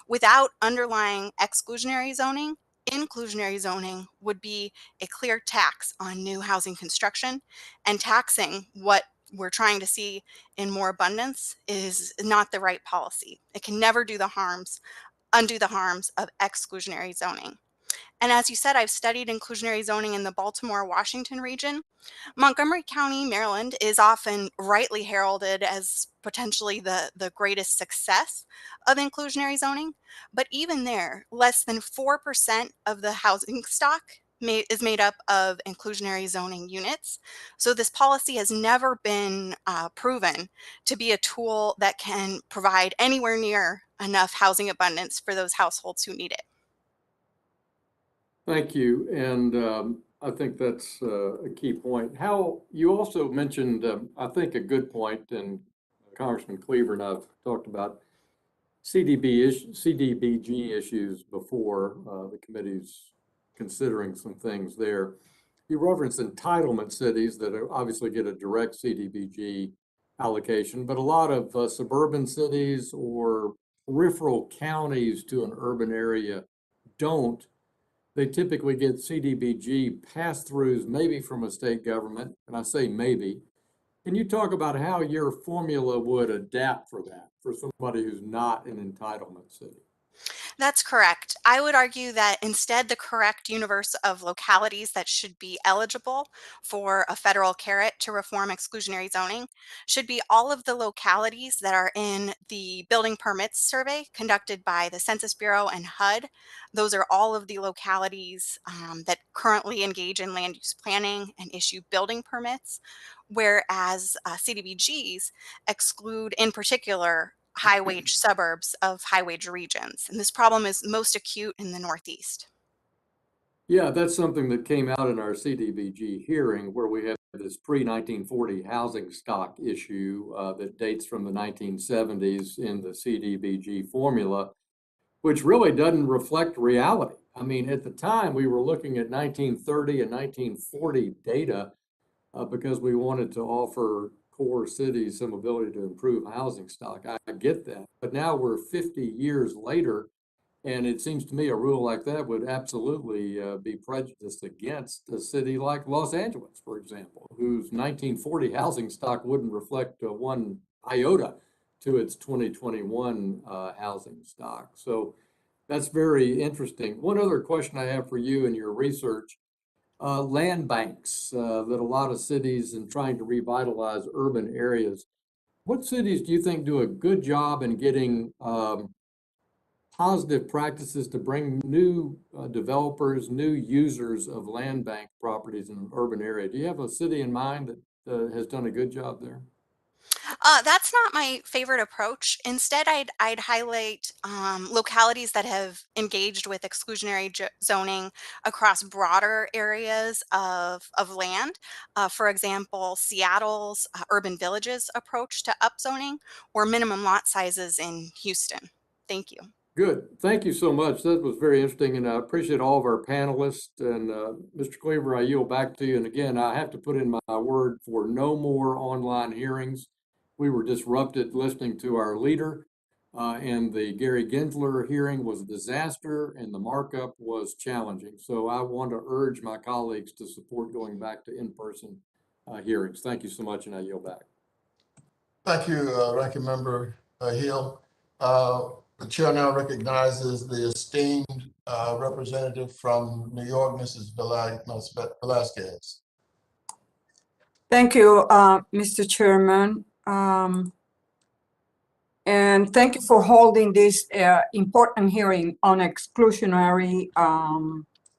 Without underlying exclusionary zoning, inclusionary zoning would be a clear tax on new housing construction, and taxing what we're trying to see in more abundance is not the right policy. It can never undo the harms of exclusionary zoning. And as you said, I've studied inclusionary zoning in the Baltimore-Washington region. Montgomery County, Maryland is often rightly heralded as potentially the greatest success of inclusionary zoning. But even there, less than 4% of the housing stock is made up of inclusionary zoning units. So this policy has never been proven to be a tool that can provide anywhere near enough housing abundance for those households who need it. Thank you, and I think that's a key point. How you also mentioned, I think, a good point, and Congressman Cleaver and I've talked about CDBG issues before. The committee's considering some things there. You referenced entitlement cities that obviously get a direct CDBG allocation, but a lot of suburban cities or peripheral counties to an urban area don't. They typically get CDBG pass-throughs, maybe from a state government, and I say maybe. Can you talk about how your formula would adapt for that, for somebody who's not an entitlement city? That's correct. I would argue that instead, the correct universe of localities that should be eligible for a federal carrot to reform exclusionary zoning should be all of the localities that are in the building permits survey conducted by the Census Bureau and HUD. Those are all of the localities that currently engage in land use planning and issue building permits, whereas CDBGs exclude, in particular, high wage suburbs of high wage regions. And this problem is most acute in the Northeast. Yeah, that's something that came out in our CDBG hearing where we have this pre-1940 housing stock issue that dates from the 1970s in the CDBG formula, which really doesn't reflect reality. I mean, at the time, we were looking at 1930 and 1940 data because we wanted to offer core cities some ability to improve housing stock. I get that. But now we're 50 years later, and it seems to me a rule like that would absolutely be prejudiced against a city like Los Angeles, for example, whose 1940 housing stock wouldn't reflect one iota to its 2021 housing stock. So that's very interesting. One other question I have for you in your research, land banks that a lot of cities in trying to revitalize urban areas. What cities do you think do a good job in getting positive practices to bring new developers, new users of land bank properties in an urban area? Do you have a city in mind that has done a good job there? That's not my favorite approach. Instead, I'd highlight localities that have engaged with exclusionary zoning across broader areas of land. For example, Seattle's urban villages approach to upzoning or minimum lot sizes in Houston. Thank you. Good. Thank you so much. That was very interesting, and I appreciate all of our panelists. And Mr. Cleaver, I yield back to you. And again, I have to put in my word for no more online hearings. We were disrupted listening to our leader, and the Gary Gensler hearing was a disaster, and the markup was challenging. So I want to urge my colleagues to support going back to in-person hearings. Thank you so much, and I yield back. Thank you, Ranking Member Hill. The chair now recognizes the esteemed representative from New York, Mrs. Velasquez. Thank you, Mr. Chairman. And thank you for holding this important hearing on exclusionary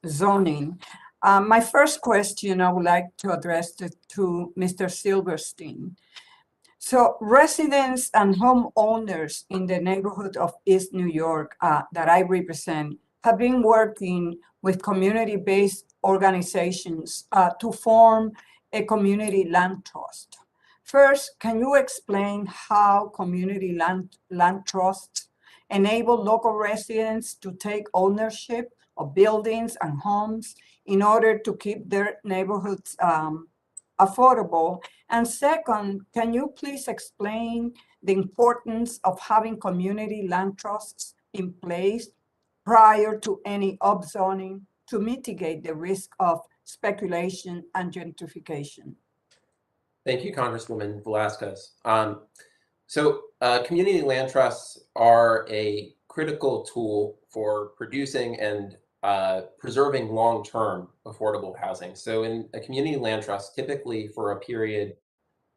zoning. My first question I would like to address to Mr. Silverstein. So residents and homeowners in the neighborhood of East New York that I represent have been working with community-based organizations to form a community land trust. First, can you explain how community land trusts enable local residents to take ownership of buildings and homes in order to keep their neighborhoods affordable? And second, can you please explain the importance of having community land trusts in place prior to any upzoning to mitigate the risk of speculation and gentrification? Thank you, Congresswoman Velasquez. Community land trusts are a critical tool for producing and preserving long-term affordable housing. So in a community land trust, typically for a period,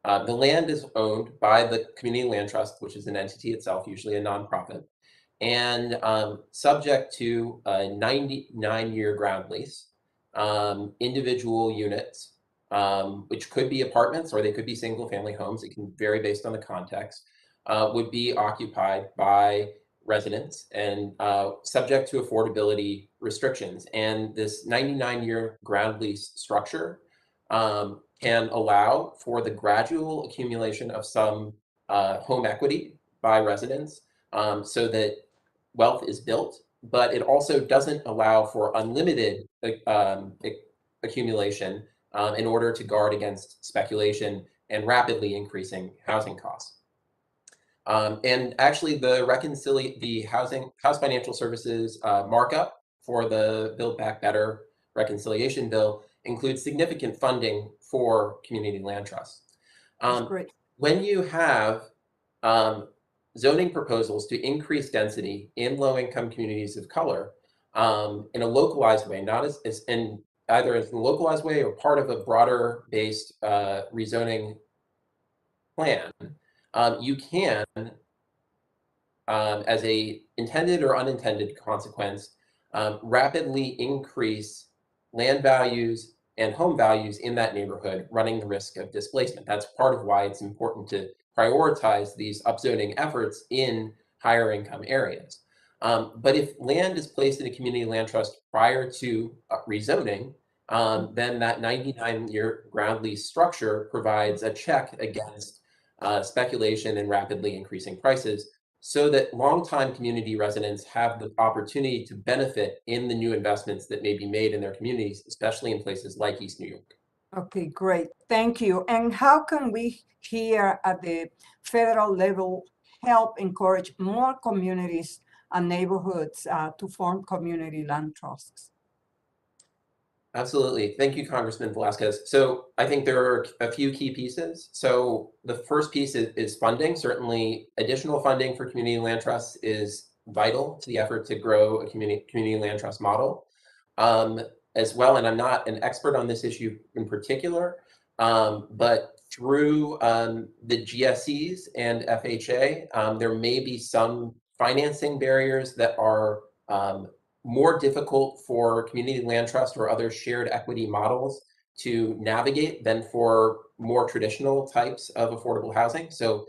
the land is owned by the community land trust, which is an entity itself, usually a nonprofit, and subject to a 99-year ground lease, individual units, which could be apartments or they could be single-family homes. It can vary based on the context, would be occupied by residents and subject to affordability restrictions. And this 99-year ground lease structure can allow for the gradual accumulation of some home equity by residents so that wealth is built, but it also doesn't allow for unlimited accumulation in order to guard against speculation and rapidly increasing housing costs. And actually, the House Financial Services markup for the Build Back Better reconciliation bill includes significant funding for community land trusts. Great. When you have zoning proposals to increase density in low-income communities of color in a localized way, not as in either as a localized way or part of a broader based rezoning plan, you can, as a intended or unintended consequence, rapidly increase land values and home values in that neighborhood, running the risk of displacement. That's part of why it's important to prioritize these upzoning efforts in higher income areas. But if land is placed in a community land trust prior to rezoning, then that 99-year ground lease structure provides a check against speculation and rapidly increasing prices, so that longtime community residents have the opportunity to benefit in the new investments that may be made in their communities, especially in places like East New York. Okay, great. Thank you. And how can we here at the federal level help encourage more communities and neighborhoods to form community land trusts? Absolutely. Thank you, Congressman Velasquez. So I think there are a few key pieces. So the first piece is funding. Certainly, additional funding for community land trusts is vital to the effort to grow a community land trust model as well. And I'm not an expert on this issue in particular, but through the GSEs and FHA, there may be some financing barriers that are more difficult for community land trust or other shared equity models to navigate than for more traditional types of affordable housing. So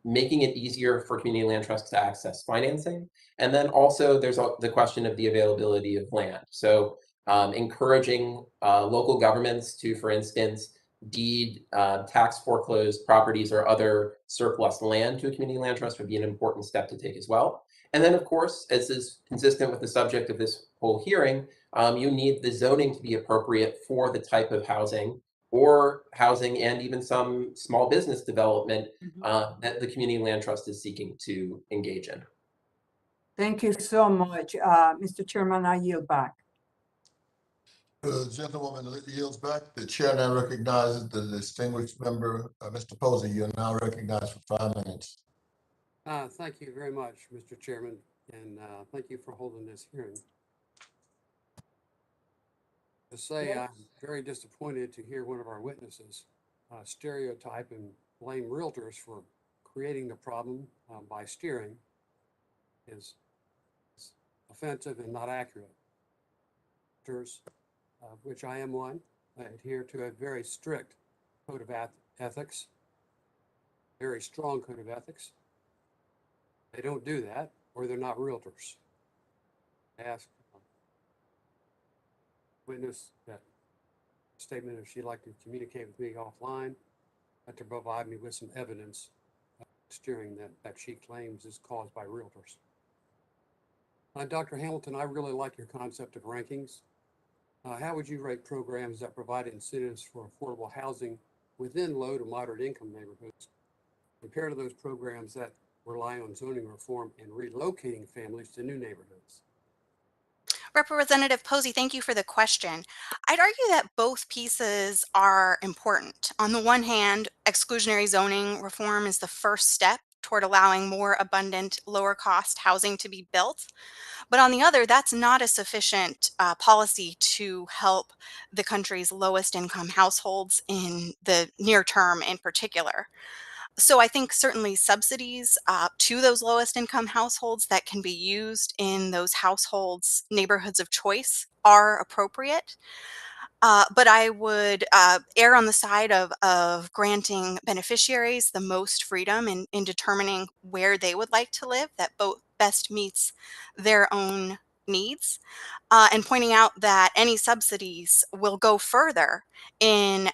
making it easier for community land trusts to access financing. And then also there's the question of the availability of land. So encouraging local governments to, for instance, deed tax foreclosed properties or other surplus land to a community land trust would be an important step to take as well. And then, of course, as is consistent with the subject of this whole hearing, you need the zoning to be appropriate for the type of housing or housing and even some small business development that the community land trust is seeking to engage in. Thank you so much. Mr. Chairman, I yield back. The gentlewoman yields back. The chair now recognizes the distinguished member, Mr. Posey. You're now recognized for 5 minutes. Thank you very much, Mr. Chairman, and thank you for holding this hearing. To say I'm very disappointed to hear one of our witnesses stereotype and blame realtors for creating the problem by steering is offensive and not accurate. Realtors, of which I am one, adhere to a very strict code of ethics, very strong code of ethics. They don't do that, or they're not realtors. I ask witness that statement if she'd like to communicate with me offline, to provide me with some evidence of steering that she claims is caused by realtors. Dr. Hamilton, I really like your concept of rankings. How would you rate programs that provide incentives for affordable housing within low to moderate income neighborhoods compared to those programs that rely on zoning reform and relocating families to new neighborhoods? Representative Posey, thank you for the question. I'd argue that both pieces are important. On the one hand, exclusionary zoning reform is the first step toward allowing more abundant, lower cost housing to be built. But on the other, that's not a sufficient policy to help the country's lowest income households in the near term in particular. So I think certainly subsidies to those lowest income households that can be used in those households' neighborhoods of choice are appropriate. But I would err on the side of granting beneficiaries the most freedom in determining where they would like to live that both best meets their own needs, and pointing out that any subsidies will go further in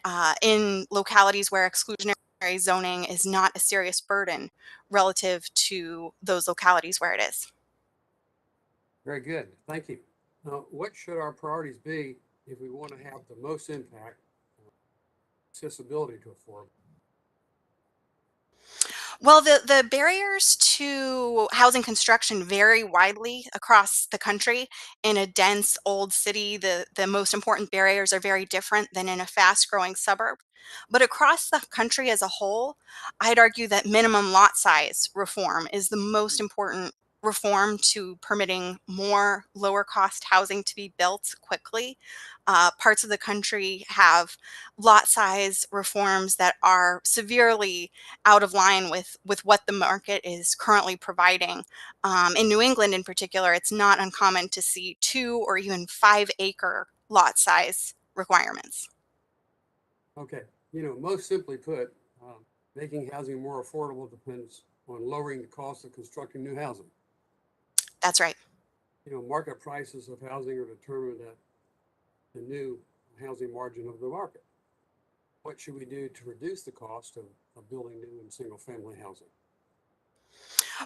localities where exclusionary zoning is not a serious burden relative to those localities where it is. Very good. Thank you. Now, what should our priorities be if we want to have the most impact on accessibility to affordable? Well, the barriers to housing construction vary widely across the country. In a dense old city, the most important barriers are very different than in a fast growing suburb. But across the country as a whole, I'd argue that minimum lot size reform is the most important reform to permitting more lower cost housing to be built quickly. Parts of the country have lot size reforms that are severely out of line with what the market is currently providing. In New England, in particular, it's not uncommon to see 2 or even 5 acre lot size requirements. Okay, most simply put, making housing more affordable depends on lowering the cost of constructing new housing. That's right. Market prices of housing are determined at the new housing margin of the market. What should we do to reduce the cost of building new and single family housing?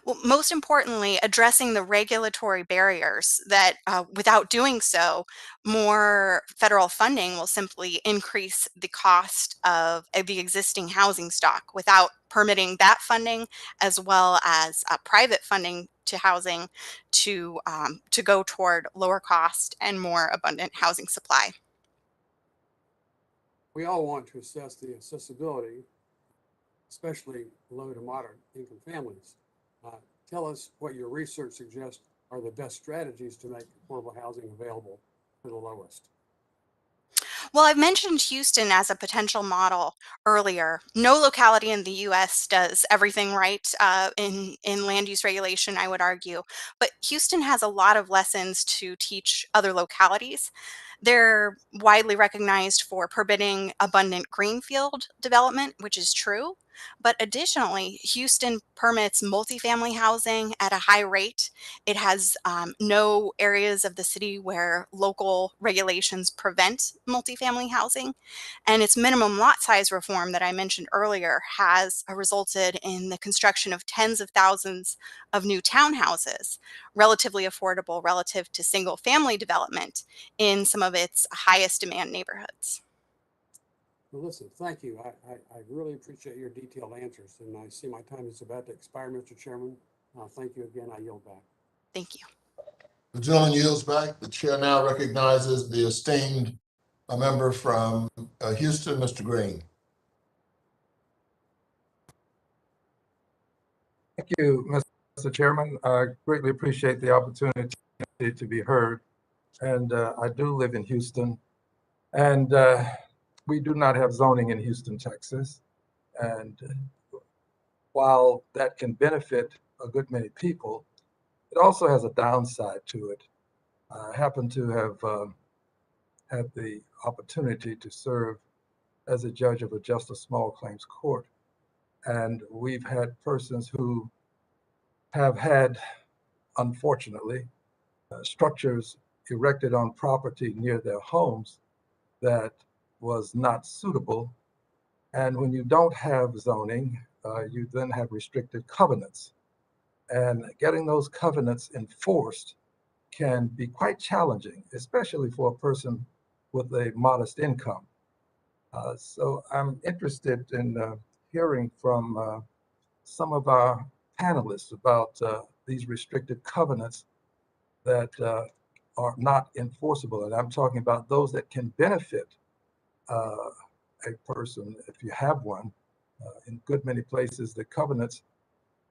Well, most importantly, addressing the regulatory barriers that without doing so, more federal funding will simply increase the cost of the existing housing stock without permitting that funding, as well as private funding to housing to go toward lower cost and more abundant housing supply. We all want to assess the accessibility, especially low to moderate income families. Tell us what your research suggests are the best strategies to make affordable housing available for the lowest. Well, I've mentioned Houston as a potential model earlier. No locality in the U.S. does everything right in land use regulation, I would argue. But Houston has a lot of lessons to teach other localities. They're widely recognized for permitting abundant greenfield development, which is true. But additionally, Houston permits multifamily housing at a high rate. It has no areas of the city where local regulations prevent multifamily housing. And its minimum lot size reform that I mentioned earlier has resulted in the construction of tens of thousands of new townhouses, relatively affordable relative to single family development in some of its highest demand neighborhoods. Well, listen, thank you. I really appreciate your detailed answers, and I see my time is about to expire, Mr. Chairman. Thank you again. I yield back. Thank you. The gentleman yields back. The chair now recognizes the esteemed member from Houston, Mr. Green. Thank you, Mr. Chairman. I greatly appreciate the opportunity to be heard. And I do live in Houston. And we do not have zoning in Houston, Texas. And while that can benefit a good many people, it also has a downside to it. I happen to have had the opportunity to serve as a judge of a justice small claims court. And we've had persons who have had, unfortunately, structures erected on property near their homes that was not suitable. And when you don't have zoning, you then have restricted covenants. And getting those covenants enforced can be quite challenging, especially for a person with a modest income. So I'm interested in hearing from some of our panelists about these restricted covenants that are not enforceable. And I'm talking about those that can benefit a person if you have one. In good many places, the covenants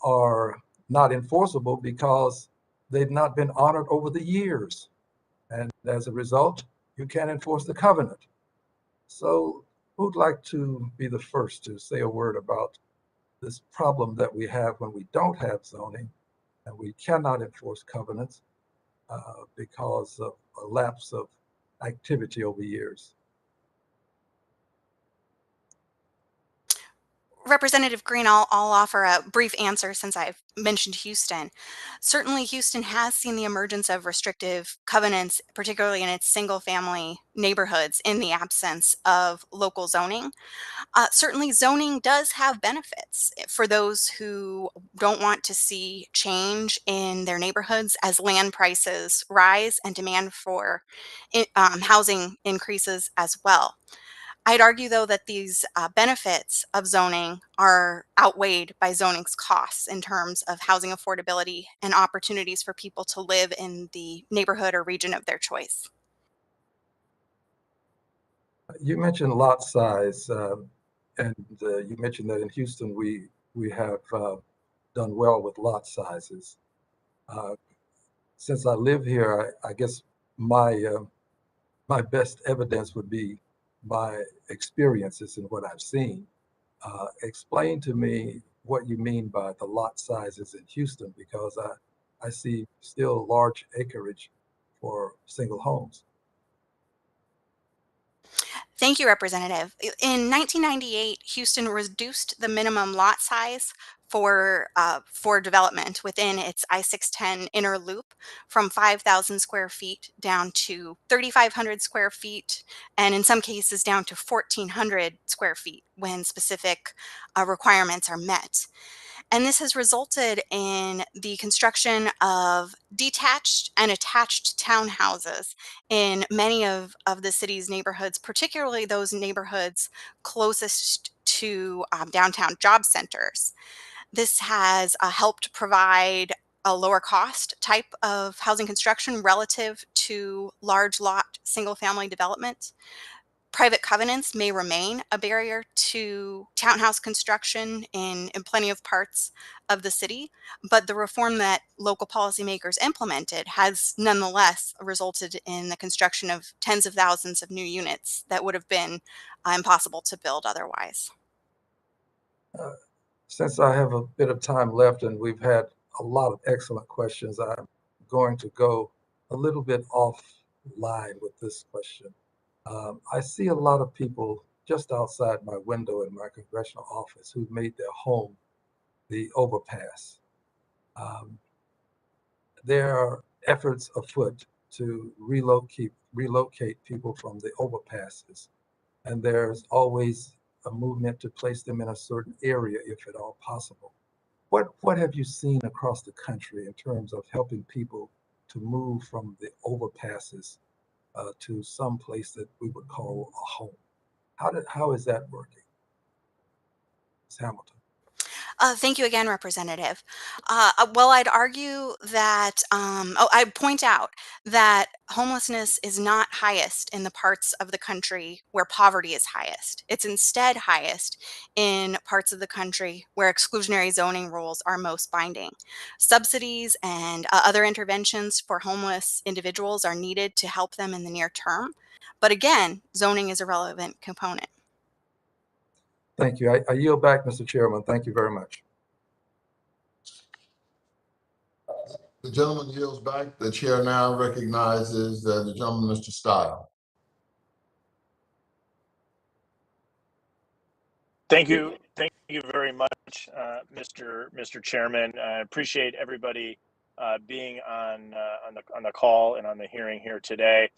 are not enforceable because they've not been honored over the years. And as a result, you can't enforce the covenant. So who'd like to be the first to say a word about this problem that we have when we don't have zoning and we cannot enforce covenants because of a lapse of activity over years? Representative Green, I'll offer a brief answer since I've mentioned Houston. Certainly, Houston has seen the emergence of restrictive covenants, particularly in its single family neighborhoods, in the absence of local zoning. Certainly, zoning does have benefits for those who don't want to see change in their neighborhoods as land prices rise and demand for housing increases as well. I'd argue, though, that these benefits of zoning are outweighed by zoning's costs in terms of housing affordability and opportunities for people to live in the neighborhood or region of their choice. You mentioned lot size, and you mentioned that in Houston we have done well with lot sizes. Since I live here, I guess my best evidence would be my experiences and what I've seen. Explain to me what you mean by the lot sizes in Houston, because I see still large acreage for single homes. Thank you, Representative. In 1998, Houston reduced the minimum lot size for development within its I-610 inner loop from 5,000 square feet down to 3,500 square feet, and in some cases down to 1,400 square feet when specific requirements are met. And this has resulted in the construction of detached and attached townhouses in many of the city's neighborhoods, particularly those neighborhoods closest to downtown job centers. This has helped provide a lower cost type of housing construction relative to large lot single family development. Private covenants may remain a barrier to townhouse construction in plenty of parts of the city, but the reform that local policymakers implemented has nonetheless resulted in the construction of tens of thousands of new units that would have been impossible to build otherwise. Since I have a bit of time left and we've had a lot of excellent questions, I'm going to go a little bit offline with this question. I see a lot of people just outside my window in my congressional office who made their home the overpass. There are efforts afoot to relocate people from the overpasses, and there's always a movement to place them in a certain area if at all possible. What have you seen across the country in terms of helping people to move from the overpasses to some place that we would call a home? How is that working? Ms. Hamilton. Thank you again, Representative. Well, I'd argue that, I'd point out that homelessness is not highest in the parts of the country where poverty is highest. It's instead highest in parts of the country where exclusionary zoning rules are most binding. Subsidies and other interventions for homeless individuals are needed to help them in the near term. But again, zoning is a relevant component. Thank you. I yield back, Mr. Chairman. Thank you very much. The gentleman yields back. The chair now recognizes the gentleman, Mr. Style. Thank you. Thank you very much, Mr. Chairman. I appreciate everybody being on the call and on the hearing here today.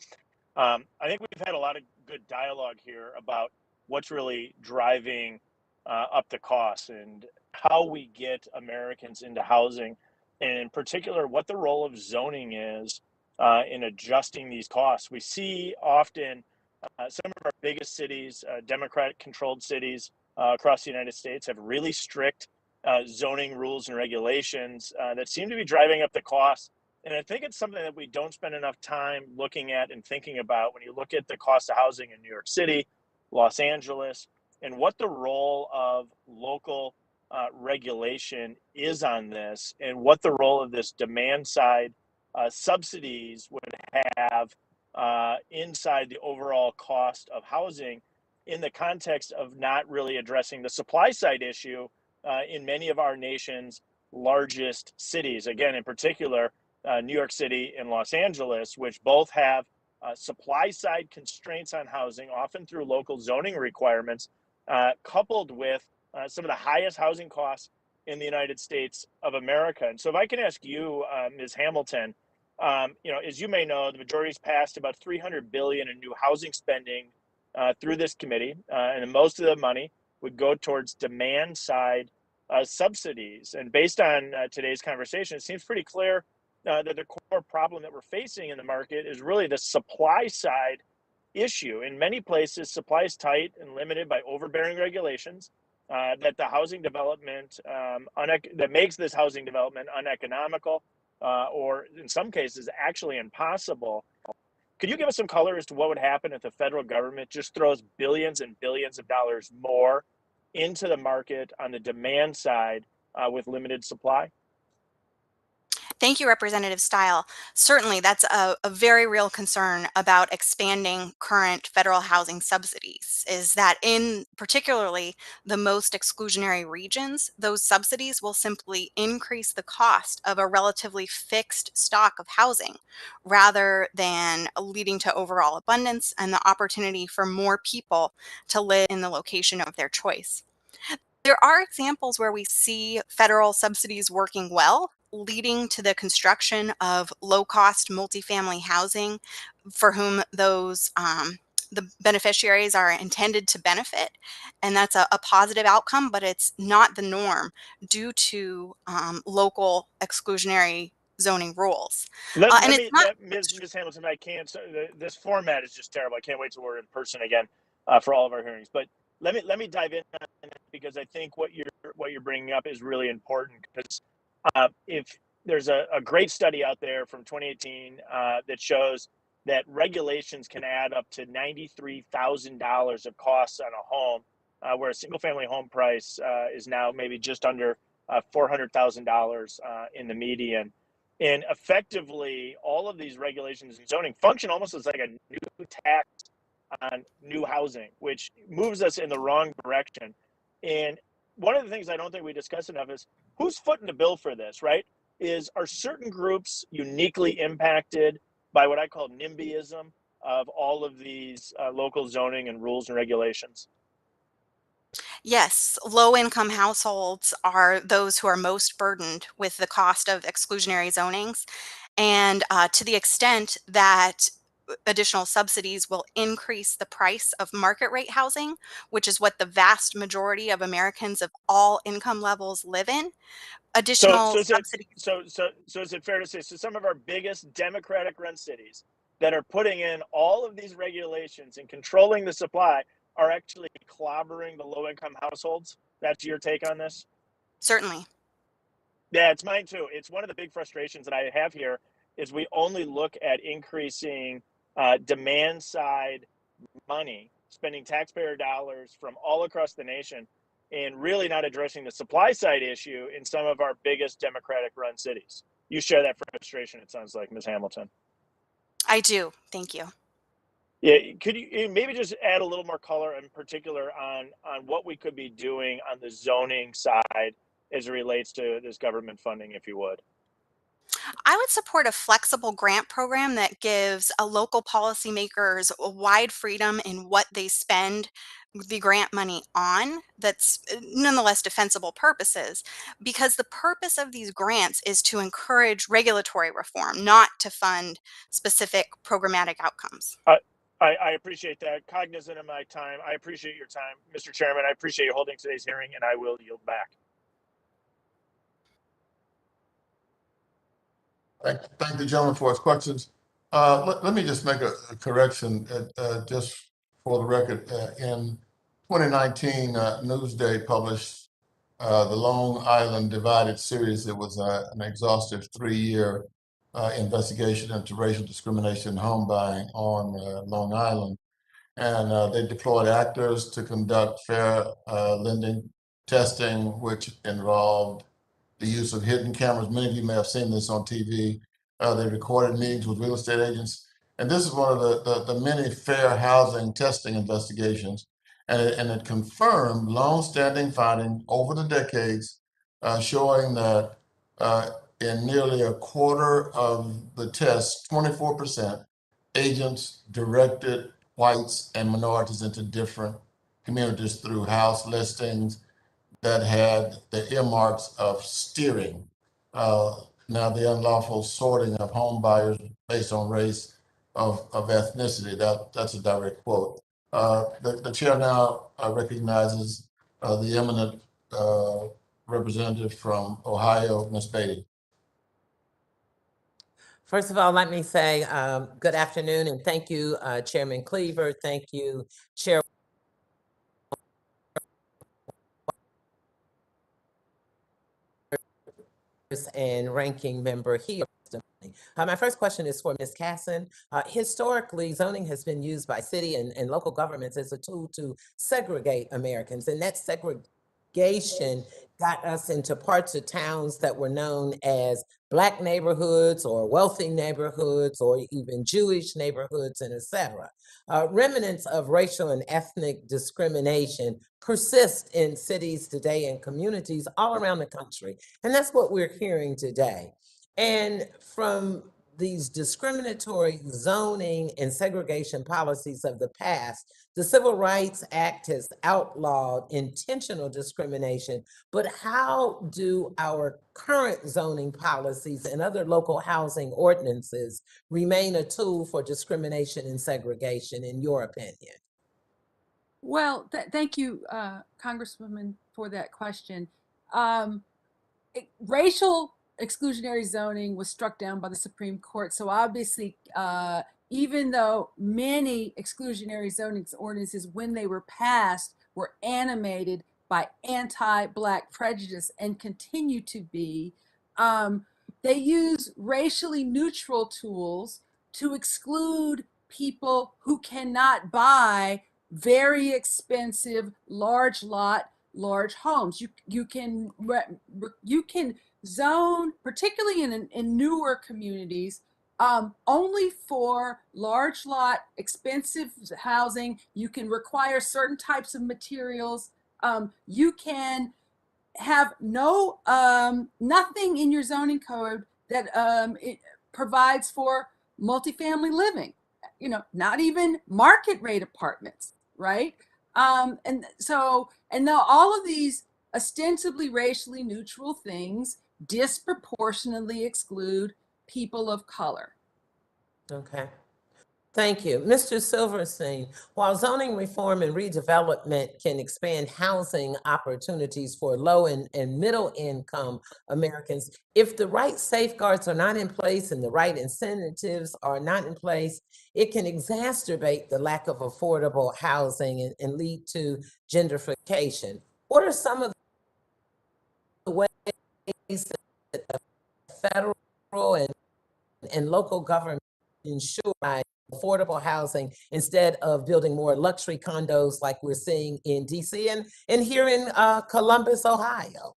I think we've had a lot of good dialogue here about what's really driving up the costs and how we get Americans into housing, and in particular, what the role of zoning is in adjusting these costs. We see often some of our biggest cities, Democratic-controlled cities across the United States, have really strict zoning rules and regulations that seem to be driving up the costs. And I think it's something that we don't spend enough time looking at and thinking about when you look at the cost of housing in New York City, Los Angeles, and what the role of local regulation is on this, and what the role of this demand side subsidies would have inside the overall cost of housing, in the context of not really addressing the supply side issue in many of our nation's largest cities. Again, in particular, New York City and Los Angeles, which both have supply side constraints on housing, often through local zoning requirements, coupled with some of the highest housing costs in the United States of America. And so if I can ask you, Ms. Hamilton, as you may know, the majority's passed about $300 billion in new housing spending through this committee, and most of the money would go towards demand side subsidies. And based on today's conversation, it seems pretty clear that the core problem that we're facing in the market is really the supply side issue. In many places, supply is tight and limited by overbearing regulations that the housing development that makes this housing development uneconomical, or in some cases actually impossible. Could you give us some color as to what would happen if the federal government just throws billions and billions of dollars more into the market on the demand side with limited supply? Thank you, Representative Stile. Certainly, that's a very real concern about expanding current federal housing subsidies, is that in particularly the most exclusionary regions, those subsidies will simply increase the cost of a relatively fixed stock of housing, rather than leading to overall abundance and the opportunity for more people to live in the location of their choice. There are examples where we see federal subsidies working well, leading to the construction of low-cost multifamily housing for whom the beneficiaries are intended to benefit. And that's a positive outcome, but it's not the norm due to local exclusionary zoning rules. And it's not. Ms. Hamilton, I can't, this format is just terrible. I can't wait till we're in person again for all of our hearings. But let me dive in on that, because I think what you're bringing up is really important. Because if there's a great study out there from 2018 that shows that regulations can add up to $93,000 of costs on a home, where a single family home price is now maybe just under $400,000 in the median. And effectively, all of these regulations and zoning function almost as like a new tax on new housing, which moves us in the wrong direction. And one of the things I don't think we discuss enough is who's footing the bill for this, right? Are certain groups uniquely impacted by what I call NIMBYism of all of these local zoning and rules and regulations? Yes, low-income households are those who are most burdened with the cost of exclusionary zonings. And to the extent that additional subsidies will increase the price of market rate housing, which is what the vast majority of Americans of all income levels live in, So, additional so is it subsidies. so is it fair to say some of our biggest Democratic run cities that are putting in all of these regulations and controlling the supply are actually clobbering the low income households? That's your take on this? Certainly. Yeah, it's mine too. It's one of the big frustrations that I have here is we only look at increasing demand side money, spending taxpayer dollars from all across the nation, and really not addressing the supply side issue in some of our biggest Democratic run cities. You share that frustration, it sounds like, Ms. Hamilton. I do. Thank you. Yeah, could you maybe just add a little more color in particular on what we could be doing on the zoning side as it relates to this government funding, if you would? I would support a flexible grant program that gives local policymakers a wide freedom in what they spend the grant money on, that's nonetheless defensible purposes, because the purpose of these grants is to encourage regulatory reform, not to fund specific programmatic outcomes. I appreciate that. Cognizant of my time, I appreciate your time, Mr. Chairman. I appreciate you holding today's hearing, and I will yield back. Thank the gentleman for his questions. Let me just make a correction, just for the record. In 2019, Newsday published the Long Island Divided series. It was an exhaustive 3-year investigation into racial discrimination in home buying on Long Island. And they deployed actors to conduct fair lending testing, which involved the use of hidden cameras. Many of you may have seen this on TV. They recorded meetings with real estate agents. And this is one of the many fair housing testing investigations. And it confirmed longstanding findings over the decades, showing that in nearly a quarter of the tests, 24%, agents directed whites and minorities into different communities through house listings that had the earmarks of steering. Now the unlawful sorting of home buyers based on race of ethnicity, that's a direct quote. The chair now recognizes the eminent representative from Ohio, Ms. Beatty. First of all, let me say good afternoon and thank you, Chairman Cleaver. Thank you, Chair and Ranking Member here. My first question is for Ms. Cashin. Historically, zoning has been used by city and local governments as a tool to segregate Americans, and that segregation got us into parts of towns that were known as Black neighborhoods or wealthy neighborhoods or even Jewish neighborhoods, and etc. Remnants of racial and ethnic discrimination persist in cities today and communities all around the country, and that's what we're hearing today. And from these discriminatory zoning and segregation policies of the past, the Civil Rights Act has outlawed intentional discrimination, but how do our current zoning policies and other local housing ordinances remain a tool for discrimination and segregation, in your opinion? Well, thank you, Congresswoman, for that question. Racial exclusionary zoning was struck down by the Supreme Court. So obviously, even though many exclusionary zoning ordinances, when they were passed, were animated by anti-Black prejudice and continue to be, they use racially neutral tools to exclude people who cannot buy very expensive, large lot, large homes. You can zone, particularly in newer communities, only for large lot, expensive housing. You can require certain types of materials. You can have nothing in your zoning code that it provides for multifamily living. You know, not even market rate apartments, right? And now all of these ostensibly racially neutral things disproportionately exclude people of color. Okay. Thank you. Mr. Silverstein, while zoning reform and redevelopment can expand housing opportunities for low and middle income Americans, if the right safeguards are not in place and the right incentives are not in place, it can exacerbate the lack of affordable housing and lead to gentrification. What are some of the ways that the federal and local government ensure affordable housing instead of building more luxury condos like we're seeing in DC and here in Columbus, Ohio?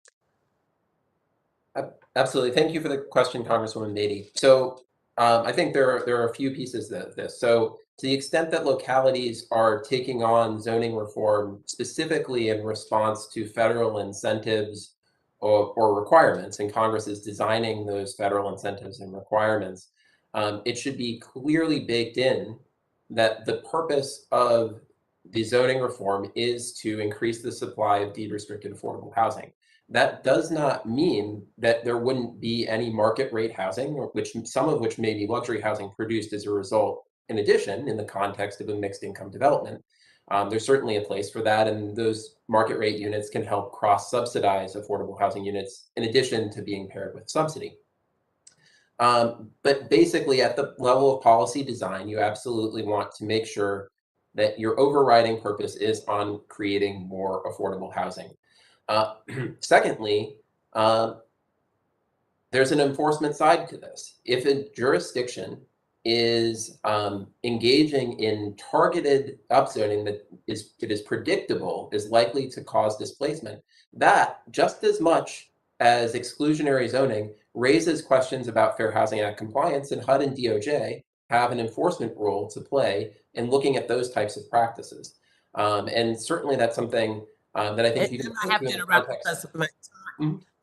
Absolutely. Thank you for the question, Congresswoman Beatty. So I think there are a few pieces of this. So to the extent that localities are taking on zoning reform specifically in response to federal incentives or requirements, and Congress is designing those federal incentives and requirements, it should be clearly baked in that the purpose of the zoning reform is to increase the supply of deed-restricted affordable housing. That does not mean that there wouldn't be any market rate housing, some of which may be luxury housing produced as a result, in addition, in the context of a mixed income development. There's certainly a place for that, and those market rate units can help cross-subsidize affordable housing units in addition to being paired with subsidy. But basically, at the level of policy design, you absolutely want to make sure that your overriding purpose is on creating more affordable housing. Secondly, there's an enforcement side to this. If a jurisdiction is engaging in targeted upzoning that is predictable, is likely to cause displacement, that just as much as exclusionary zoning raises questions about Fair Housing Act compliance, and HUD and DOJ have an enforcement role to play in looking at those types of practices. And certainly that's something that I think you can I have to interrupt because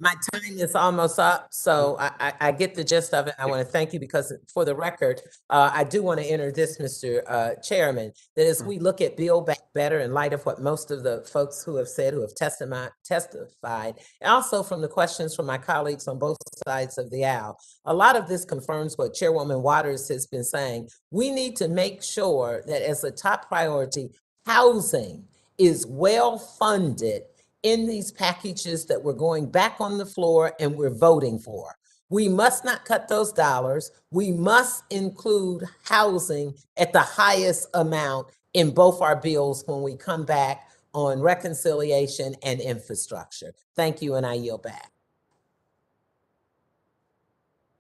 my time is almost up, so I get the gist of it. I want to thank you because, for the record, I do want to enter this, Mr. Chairman, that as we look at Build Back Better in light of what most of the folks who have said, who have testified, and also from the questions from my colleagues on both sides of the aisle, a lot of this confirms what Chairwoman Waters has been saying. We need to make sure that as a top priority, housing is well funded in these packages that we're going back on the floor and we're voting for. We must not cut those dollars. We must include housing at the highest amount in both our bills when we come back on reconciliation and infrastructure. Thank you, and I yield back.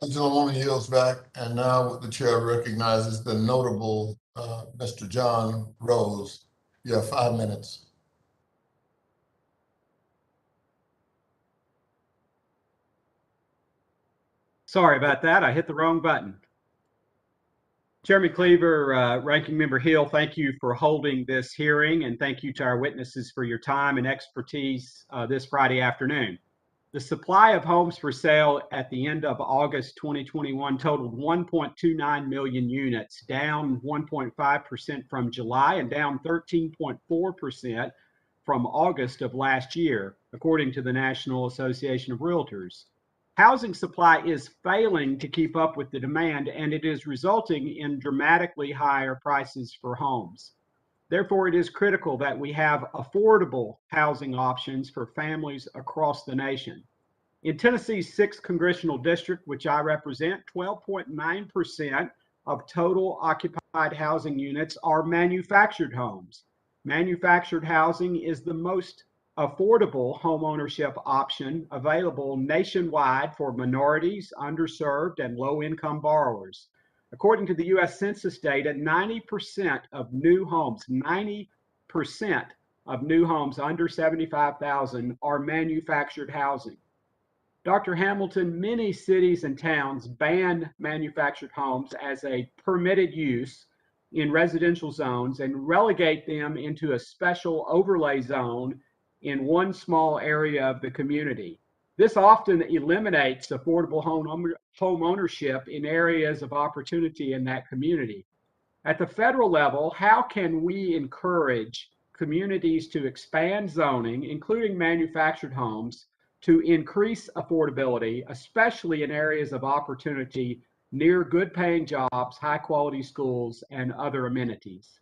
The gentlewoman yields back, and now the chair recognizes the notable Mr. John Rose. You have 5 minutes. Sorry about that. I hit the wrong button. Chairman Cleaver, Ranking Member Hill, thank you for holding this hearing, and thank you to our witnesses for your time and expertise this Friday afternoon. The supply of homes for sale at the end of August 2021 totaled 1.29 million units, down 1.5% from July and down 13.4% from August of last year, according to the National Association of Realtors. Housing supply is failing to keep up with the demand, and it is resulting in dramatically higher prices for homes. Therefore, it is critical that we have affordable housing options for families across the nation. In Tennessee's 6th Congressional District, which I represent, 12.9% of total occupied housing units are manufactured homes. Manufactured housing is the most affordable homeownership option available nationwide for minorities, underserved, and low-income borrowers. According to the U.S. Census data, 90% of new homes, 90% of new homes under 75,000 are manufactured housing. Dr. Hamilton, many cities and towns ban manufactured homes as a permitted use in residential zones and relegate them into a special overlay zone in one small area of the community. This often eliminates affordable home ownership in areas of opportunity in that community. At the federal level, how can we encourage communities to expand zoning, including manufactured homes, to increase affordability, especially in areas of opportunity near good paying jobs, high quality schools, and other amenities?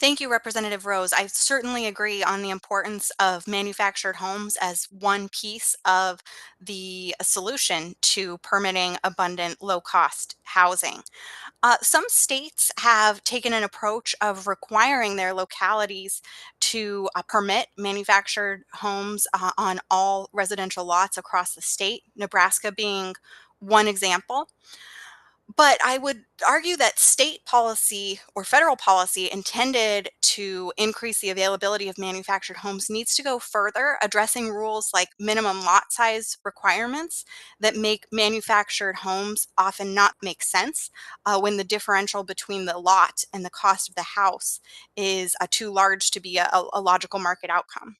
Thank you, Representative Rose. I certainly agree on the importance of manufactured homes as one piece of the solution to permitting abundant, low-cost housing. Some states have taken an approach of requiring their localities to permit manufactured homes on all residential lots across the state, Nebraska being one example. But I would argue that state policy or federal policy intended to increase the availability of manufactured homes needs to go further, addressing rules like minimum lot size requirements that make manufactured homes often not make sense when the differential between the lot and the cost of the house is too large to be a logical market outcome.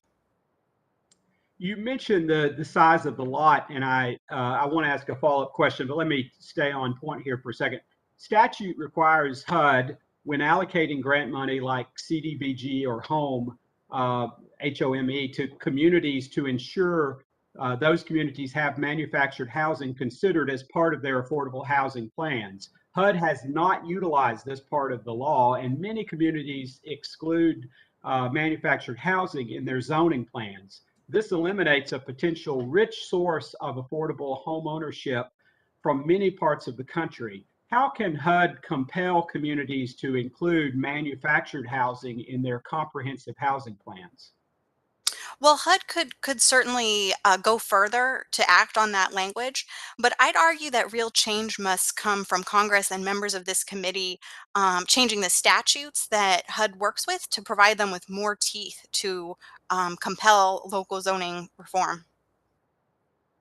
You mentioned the size of the lot, and I want to ask a follow-up question, but let me stay on point here for a second. Statute requires HUD, when allocating grant money like CDBG or HOME, HOME, to communities to ensure those communities have manufactured housing considered as part of their affordable housing plans. HUD has not utilized this part of the law, and many communities exclude manufactured housing in their zoning plans. This eliminates a potential rich source of affordable home ownership from many parts of the country. How can HUD compel communities to include manufactured housing in their comprehensive housing plans? Well, HUD could certainly go further to act on that language, but I'd argue that real change must come from Congress and members of this committee changing the statutes that HUD works with to provide them with more teeth to compel local zoning reform.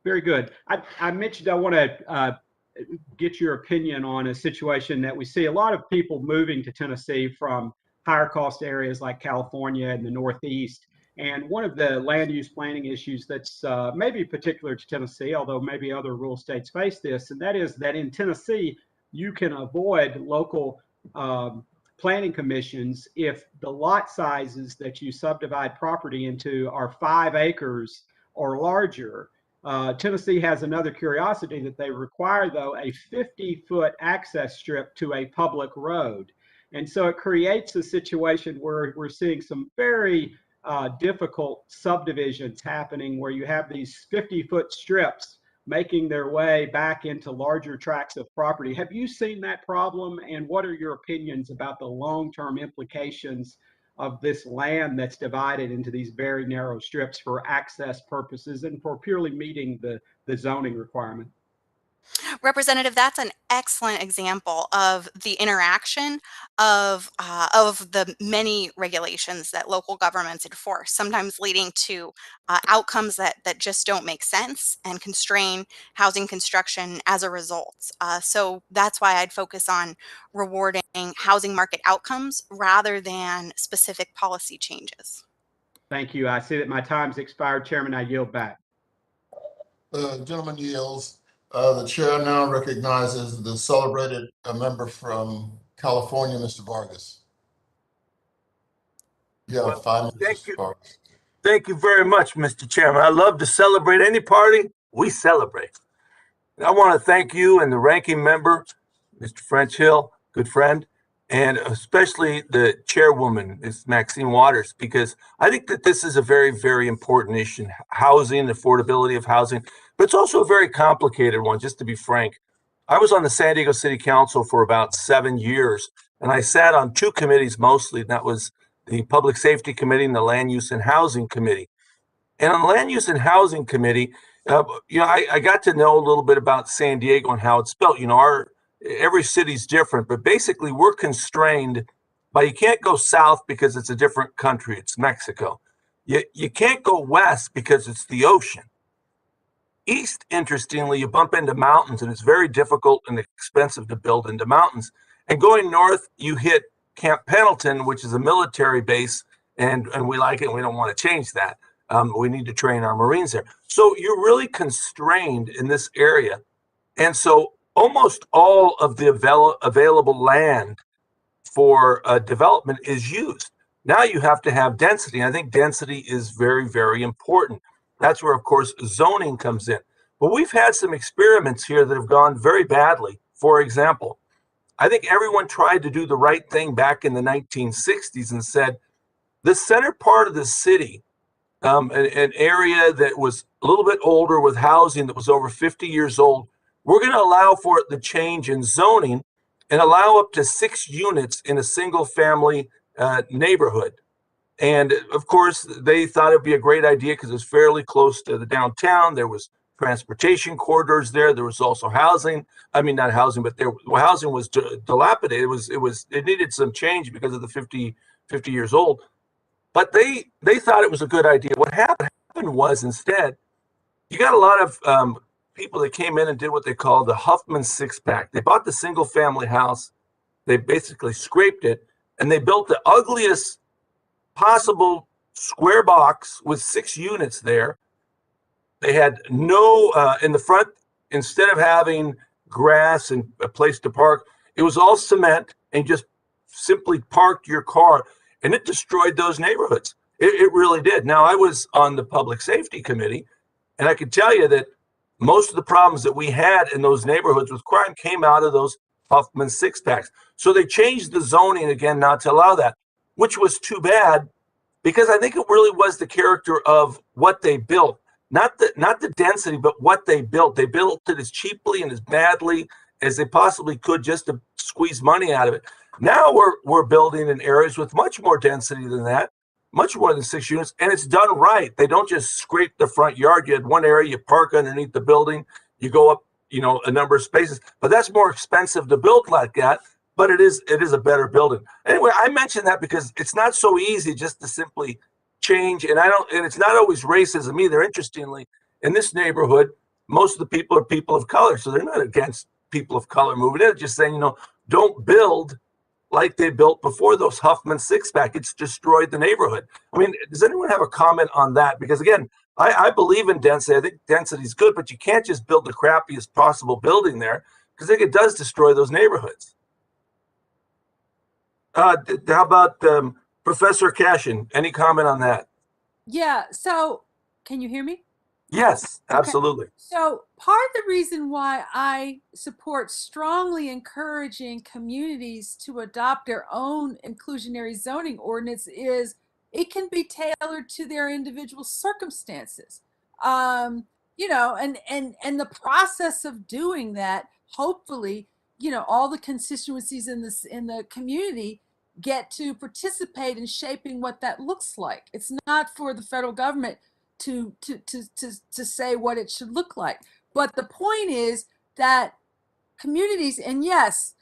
Very good. I mentioned I want to get your opinion on a situation that we see a lot of people moving to Tennessee from higher cost areas like California and the Northeast. And one of the land use planning issues that's maybe particular to Tennessee, although maybe other rural states face this, and that is that in Tennessee, you can avoid local planning commissions if the lot sizes that you subdivide property into are 5 acres or larger. Tennessee has another curiosity that they require, though, a 50-foot access strip to a public road. And so it creates a situation where we're seeing some very difficult subdivisions happening where you have these 50-foot strips making their way back into larger tracts of property. Have you seen that problem, and what are your opinions about the long-term implications of this land that's divided into these very narrow strips for access purposes and for purely meeting the zoning requirement? Representative, that's an excellent example of the interaction of the many regulations that local governments enforce, sometimes leading to outcomes that just don't make sense and constrain housing construction as a result. So that's why I'd focus on rewarding housing market outcomes rather than specific policy changes. Thank you. I see that my time's expired. Chairman, I yield back. Gentleman yields. The chair now recognizes the celebrated member from California, Mr. Vargas. You have 5 minutes, Thank Mr. you. Vargas. Thank you very much, Mr. Chairman. I love to celebrate any party. We celebrate. And I want to thank you and the ranking member, Mr. French Hill, good friend, and especially the chairwoman, Ms. Maxine Waters, because I think that this is a very, very important issue, housing, affordability of housing, but it's also a very complicated one, just to be frank. I was on the San Diego City Council for about 7 years, and I sat on 2 committees mostly, and that was the Public Safety Committee and the Land Use and Housing Committee. And on the Land Use and Housing Committee, I got to know a little bit about San Diego and how it's built. Every city's different, but basically we're constrained by, you can't go south because it's a different country. It's Mexico. You can't go west because it's the ocean. East, interestingly, you bump into mountains, and it's very difficult and expensive to build into mountains. And going north, you hit Camp Pendleton, which is a military base, and we like it, and we don't want to change that. We need to train our Marines there. So you're really constrained in this area. And so almost all of the available land for development is used. Now you have to have density. I think density is very, very important. That's where, of course, zoning comes in. But we've had some experiments here that have gone very badly. For example, I think everyone tried to do the right thing back in the 1960s and said, the center part of the city, an area that was a little bit older with housing that was over 50 years old, we're going to allow for it to change in zoning and allow up to 6 units in a single family neighborhood. And of course, they thought it'd be a great idea because it's fairly close to the downtown. There was transportation corridors there. There was also housing. I mean, not housing, but housing was dilapidated. It needed some change because of the 50 years old. But they thought it was a good idea. What happened was, instead, you got a lot of people that came in and did what they call the Huffman six-pack. They bought the single-family house, they basically scraped it, and they built the ugliest possible square box with 6 units there. They had no, in the front, instead of having grass and a place to park, it was all cement, and just simply parked your car. And it destroyed those neighborhoods. It really did. Now, I was on the Public Safety Committee, and I can tell you that most of the problems that we had in those neighborhoods with crime came out of those Huffman six-packs. So they changed the zoning again not to allow that, which was too bad, because I think it really was the character of what they built, not the density, but what they built. They built it as cheaply and as badly as they possibly could just to squeeze money out of it. Now we're building in areas with much more density than that, much more than 6 units, and it's done right. They don't just scrape the front yard. You had one area, you park underneath the building, you go up, a number of spaces, but that's more expensive to build like that. But it is a better building. Anyway, I mention that because it's not so easy just to simply change, and it's not always racism either. Interestingly, in this neighborhood, most of the people are people of color, so they're not against people of color moving in. Just saying, don't build like they built before those Huffman six-pack. It's destroyed the neighborhood. I mean, does anyone have a comment on that? Because again, I believe in density. I think density is good, but you can't just build the crappiest possible building there, because I think it does destroy those neighborhoods. How about Professor Cashin? Any comment on that? Yeah. So can you hear me? Yes, Okay. absolutely. So part of the reason why I support strongly encouraging communities to adopt their own inclusionary zoning ordinance is it can be tailored to their individual circumstances. you know, and the process of doing that, hopefully, you know, all the constituencies in the community get to participate in shaping what that looks like. It's not for the federal government to say what it should look like. But the point is that communities, and yes,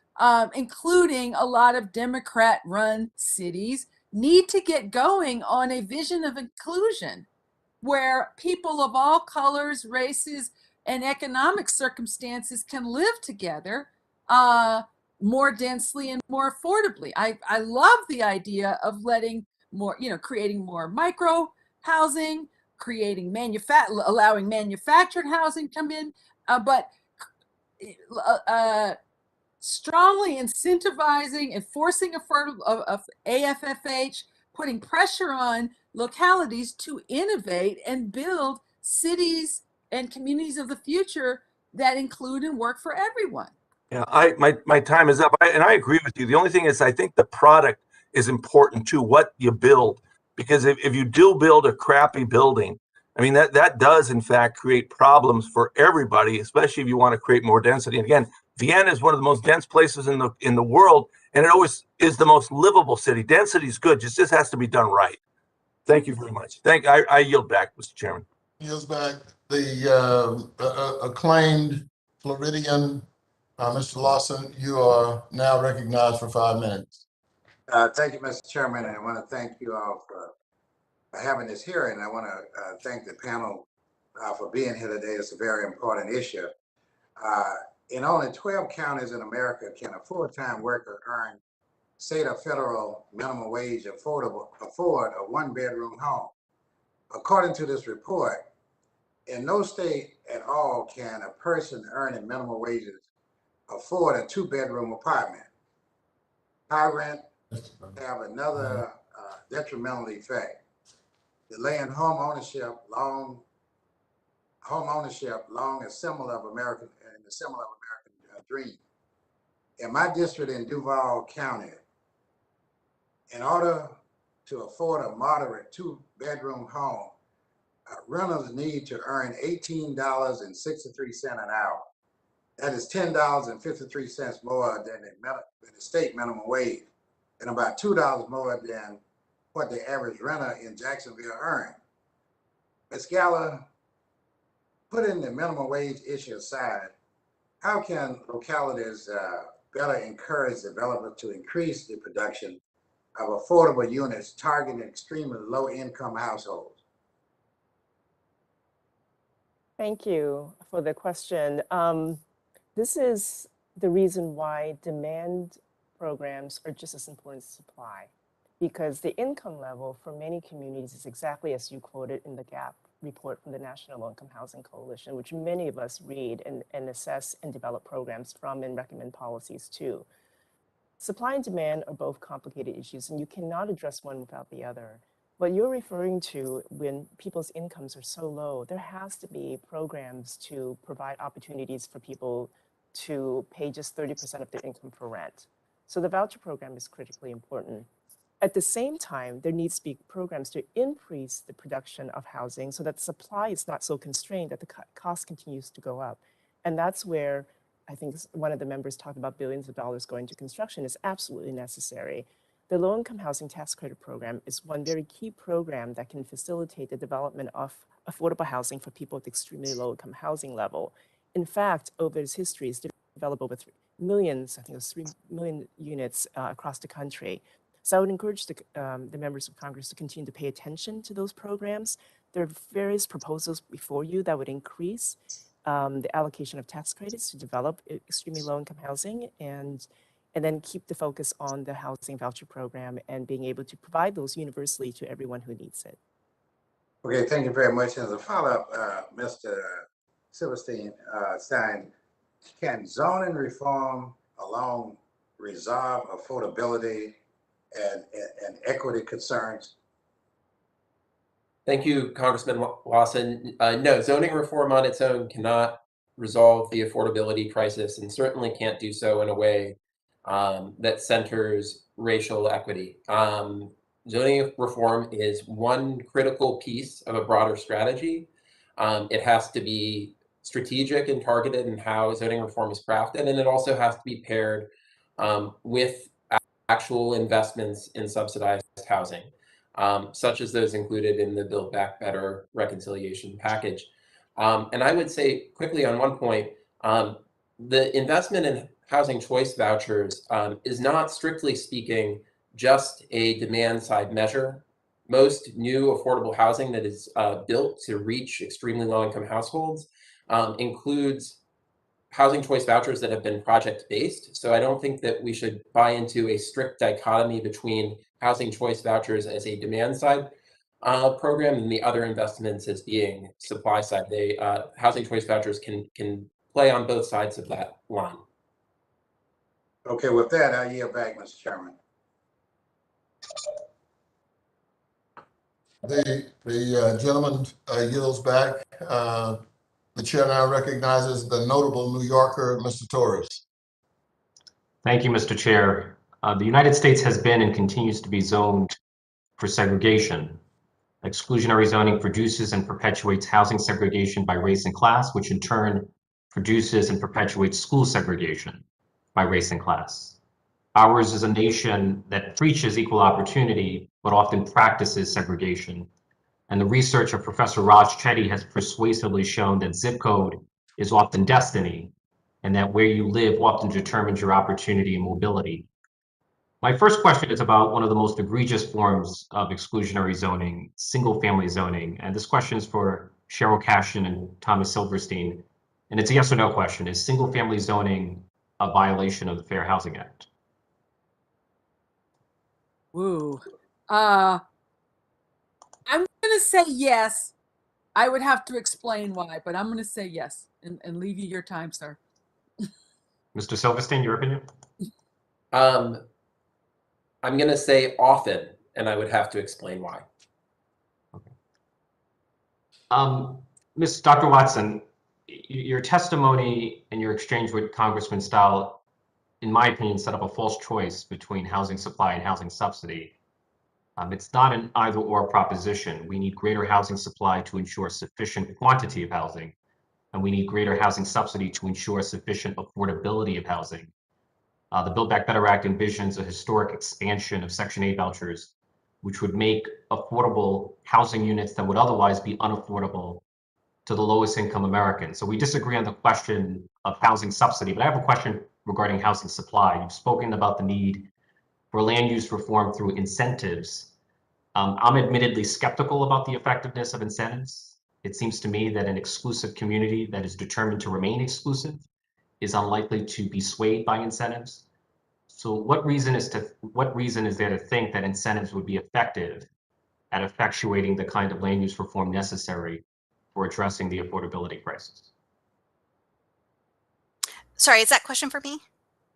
including a lot of Democrat-run cities, need to get going on a vision of inclusion where people of all colors, races, and economic circumstances can live together more densely and more affordably. I love the idea of letting more, you know, creating more micro housing, creating allowing manufactured housing come in, but strongly incentivizing, enforcing of AFFH, putting pressure on localities to innovate and build cities and communities of the future that include and work for everyone. Yeah, my time is up, and I agree with you. The only thing is, I think the product is important too, what you build, because if you do build a crappy building, I mean that does in fact create problems for everybody, especially if you want to create more density. And again, Vienna is one of the most dense places in the world, and it always is the most livable city. Density is good, just this has to be done right. Thank you very much. I yield back, Mr. Chairman. Yields back the acclaimed Floridian, Mr. Lawson. You are now recognized for 5 minutes. Thank you, Mr. Chairman, and I want to thank you all for having this hearing. I want to thank the panel for being here today. It's a very important issue. In only 12 counties in America can a full-time worker earn state or federal minimum wage afford a one-bedroom home. According to this report, in no state at all can a person earning minimum wages afford a two-bedroom apartment. High rent have another detrimental effect. Delaying home ownership, long a symbol of American dream. In my district in Duval County, in order to afford a moderate two-bedroom home, renters need to earn $18.63 an hour. That is $10.53 more than the state minimum wage, and about $2 more than what the average renter in Jacksonville earned. Ms. Gallo, putting the minimum wage issue aside, how can localities better encourage developers to increase the production of affordable units targeting extremely low-income households? Thank you for the question. This is the reason why demand programs are just as important as supply, because the income level for many communities is exactly as you quoted in the GAP report from the National Low Income Housing Coalition, which many of us read and assess and develop programs from and recommend policies to. Supply and demand are both complicated issues, and you cannot address one without the other. What you're referring to, when people's incomes are so low, there has to be programs to provide opportunities for people to pay just 30% of their income for rent. So the voucher program is critically important. At the same time, there needs to be programs to increase the production of housing so that the supply is not so constrained that the cost continues to go up. And that's where I think one of the members talked about billions of dollars going to construction is absolutely necessary. The low-income housing tax credit program is one very key program that can facilitate the development of affordable housing for people with extremely low-income housing level. In fact, over its history, it's developed over millions, I think it was 3 million units across the country. So I would encourage the members of Congress to continue to pay attention to those programs. There are various proposals before you that would increase the allocation of tax credits to develop extremely low-income housing, and then keep the focus on the housing voucher program and being able to provide those universally to everyone who needs it. Okay, thank you very much. As a follow-up, Mr. Silverstein, can zoning reform alone resolve affordability and equity concerns? Thank you, Congressman Lawson. No, zoning reform on its own cannot resolve the affordability crisis, and certainly can't do so in a way that centers racial equity. Zoning reform is one critical piece of a broader strategy, It has to be strategic and targeted in how zoning reform is crafted, and it also has to be paired with actual investments in subsidized housing, such as those included in the Build Back Better reconciliation package. And I would say quickly on one point, the investment in housing choice vouchers is not, strictly speaking, just a demand side measure. Most new affordable housing that is built to reach extremely low income households includes housing choice vouchers that have been project based. So I don't think that we should buy into a strict dichotomy between housing choice vouchers as a demand side program and the other investments as being supply side. They housing choice vouchers can play on both sides of that line. Okay, with that, I yield back, Mr. Chairman. The gentleman yields back. The chair now recognizes the notable New Yorker, Mr. Torres. Thank you, Mr. Chair. The United States has been and continues to be zoned for segregation. Exclusionary zoning produces and perpetuates housing segregation by race and class, which in turn produces and perpetuates school segregation by race and class. Ours is a nation that preaches equal opportunity, but often practices segregation. And the research of Professor Raj Chetty has persuasively shown that zip code is often destiny, and that where you live often determines your opportunity and mobility. My first question is about one of the most egregious forms of exclusionary zoning, single-family zoning. And this question is for Sheryll Cashin and Thomas Silverstein. And it's a yes or no question. Is single-family zoning a violation of the Fair Housing Act? Woo. I'm going to say yes. I would have to explain why, but I'm going to say yes and leave you your time, sir. Mr. Silverstein, your opinion? I'm going to say often, and I would have to explain why. Okay. Dr. Watson, your testimony and your exchange with Congressman Stahl, in my opinion, set up a false choice between housing supply and housing subsidy. It's not an either or proposition. We need greater housing supply to ensure sufficient quantity of housing, and we need greater housing subsidy to ensure sufficient affordability of housing. The Build Back Better Act envisions a historic expansion of Section 8 vouchers, which would make affordable housing units that would otherwise be unaffordable to the lowest income Americans. So we disagree on the question of housing subsidy, but I have a question regarding housing supply. You've spoken about the need for land use reform through incentives. I'm admittedly skeptical about the effectiveness of incentives. It seems to me that an exclusive community that is determined to remain exclusive is unlikely to be swayed by incentives. So what reason is there to think that incentives would be effective at effectuating the kind of land use reform necessary for addressing the affordability crisis? Sorry, is that question for me?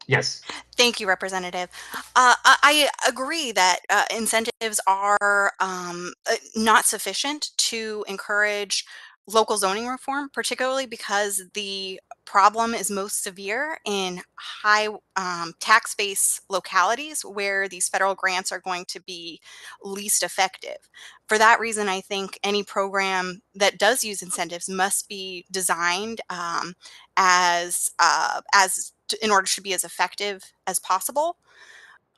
Yes. Thank you, Representative. I agree that incentives are not sufficient to encourage local zoning reform, particularly because the problem is most severe in high tax base localities where these federal grants are going to be least effective. For that reason, I think any program that does use incentives must be designed in order to be as effective as possible.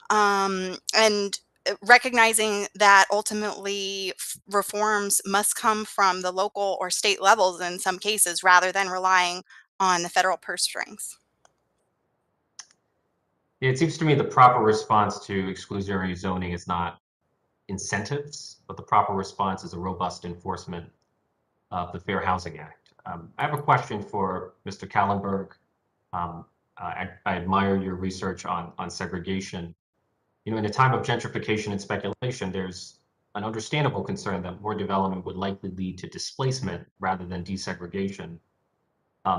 And recognizing that ultimately reforms must come from the local or state levels in some cases rather than relying on the federal purse strings. It seems to me the proper response to exclusionary zoning is not incentives, but the proper response is a robust enforcement of the Fair Housing Act. I have a question for Mr. Kahlenberg. I admire your research on segregation. You know, in a time of gentrification and speculation, there's an understandable concern that more development would likely lead to displacement rather than desegregation.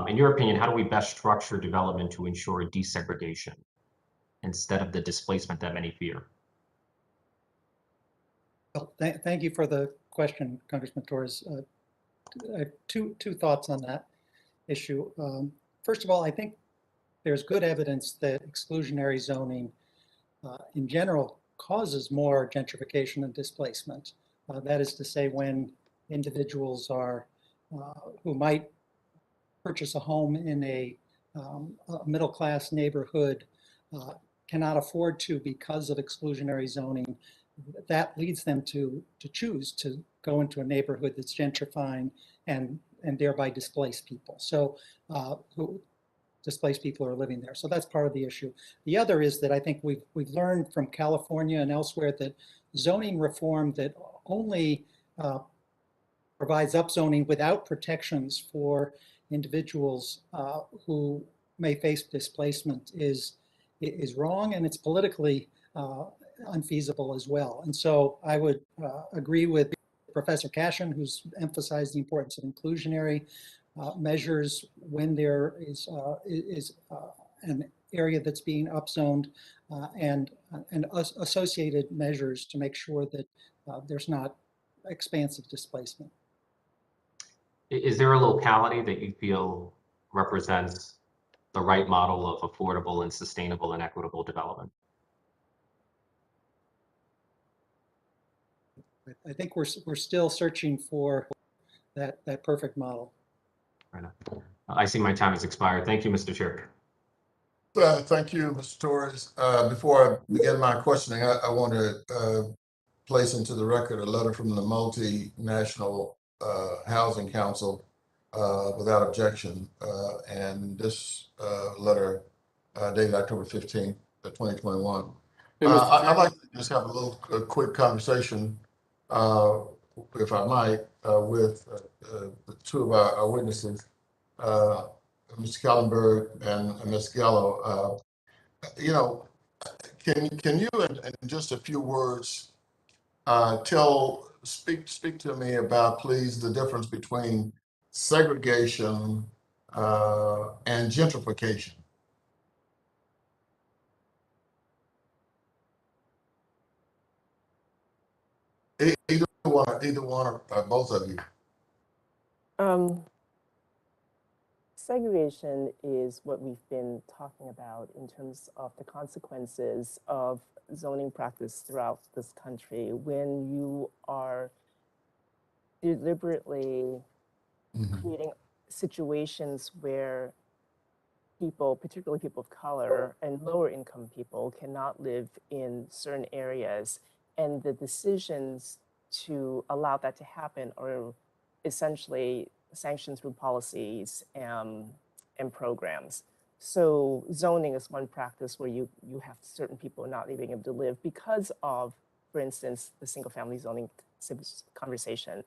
In your opinion, how do we best structure development to ensure desegregation instead of the displacement that many fear? Well, thank you for the question, Congressman Torres. I have two thoughts on that issue. First of all, I think there's good evidence that exclusionary zoning in general causes more gentrification and displacement. That is to say, when individuals are who might purchase a home in a middle-class neighborhood cannot afford to because of exclusionary zoning, that leads them to choose to go into a neighborhood that's gentrifying and thereby displace people. So who displaced people are living there. So that's part of the issue. The other is that I think we've learned from California and elsewhere that zoning reform that only provides upzoning without protections for individuals who may face displacement is wrong, and it's politically unfeasible as well. And so I would agree with Professor Cashin, who's emphasized the importance of inclusionary measures when there is an area that's being upzoned and associated measures to make sure that there's not expansive displacement. Is there a locality that you feel represents the right model of affordable and sustainable and equitable development? I think we're still searching for that perfect model. Right enough. I see my time has expired. Thank you, Mr. Chair. Thank you, Mr. Torres. Before I begin my questioning, I want to place into the record a letter from the Multinational Housing Council without objection. And this letter dated October 15th, 2021. I'd like to just have a quick conversation, if I might, with the two of our witnesses, Mr. Kahlenberg and Ms. Gallo. You know, can you in just a few words speak to me about, please, the difference between segregation and gentrification? Either one, or both of you. Segregation is what we've been talking about in terms of the consequences of zoning practice throughout this country. When you are deliberately creating situations where people, particularly people of color and lower income people, cannot live in certain areas, and the decisions to allow that to happen are essentially sanctioned through policies and programs. So zoning is one practice where you have certain people not being able to live because of, for instance, the single family zoning conversation.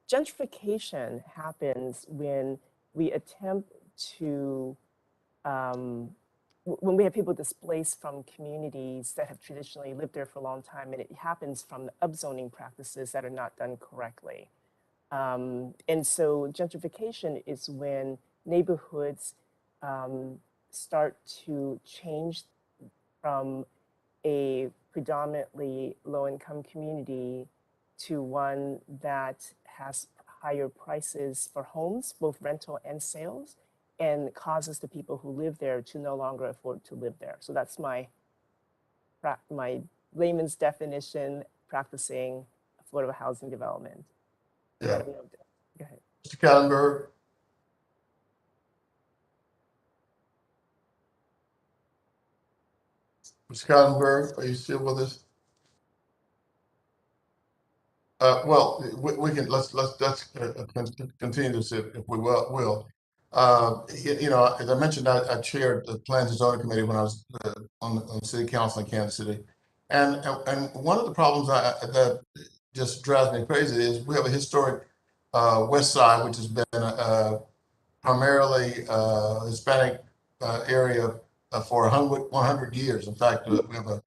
Gentrification happens when we attempt to when we have people displaced from communities that have traditionally lived there for a long time, and it happens from the upzoning practices that are not done correctly. And so gentrification is when neighborhoods start to change from a predominantly low-income community to one that has higher prices for homes, both rental and sales, and causes the people who live there to no longer afford to live there. So that's my layman's definition, practicing affordable housing development. Yeah. Go ahead. Mr. Kahlenberg. Mr. Kahlenberg, are you still with us? Well, we can let's continue this if we will. You know, as I mentioned, I chaired the Plans and Zoning Committee when I was on City Council in Kansas City, and one of the problems that just drives me crazy is we have a historic West Side, which has been primarily Hispanic area for 100 years. In fact, we have a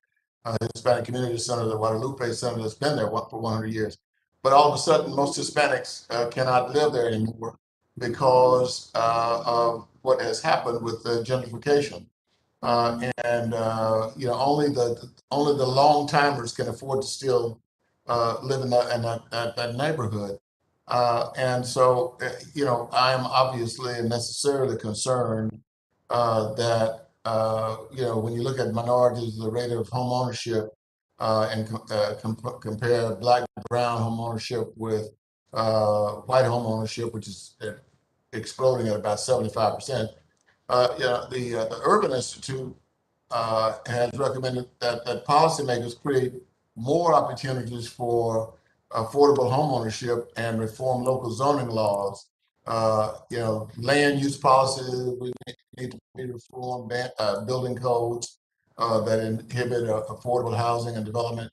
Hispanic Community Center, the Guadalupe Center, that's been there for 100 years. But all of a sudden, most Hispanics cannot live there anymore because of what has happened with the gentrification. You know, only the long timers can afford to still live in that neighborhood. And so, you know, I am obviously and necessarily concerned that, you know, when you look at minorities, the rate of home ownership and compare Black and brown home ownership with white home ownership, which is exploding at about 75%. The Urban Institute has recommended that policymakers create more opportunities for affordable home ownership and reform local zoning laws. Land use policies we need to be reformed, building codes that inhibit affordable housing and development,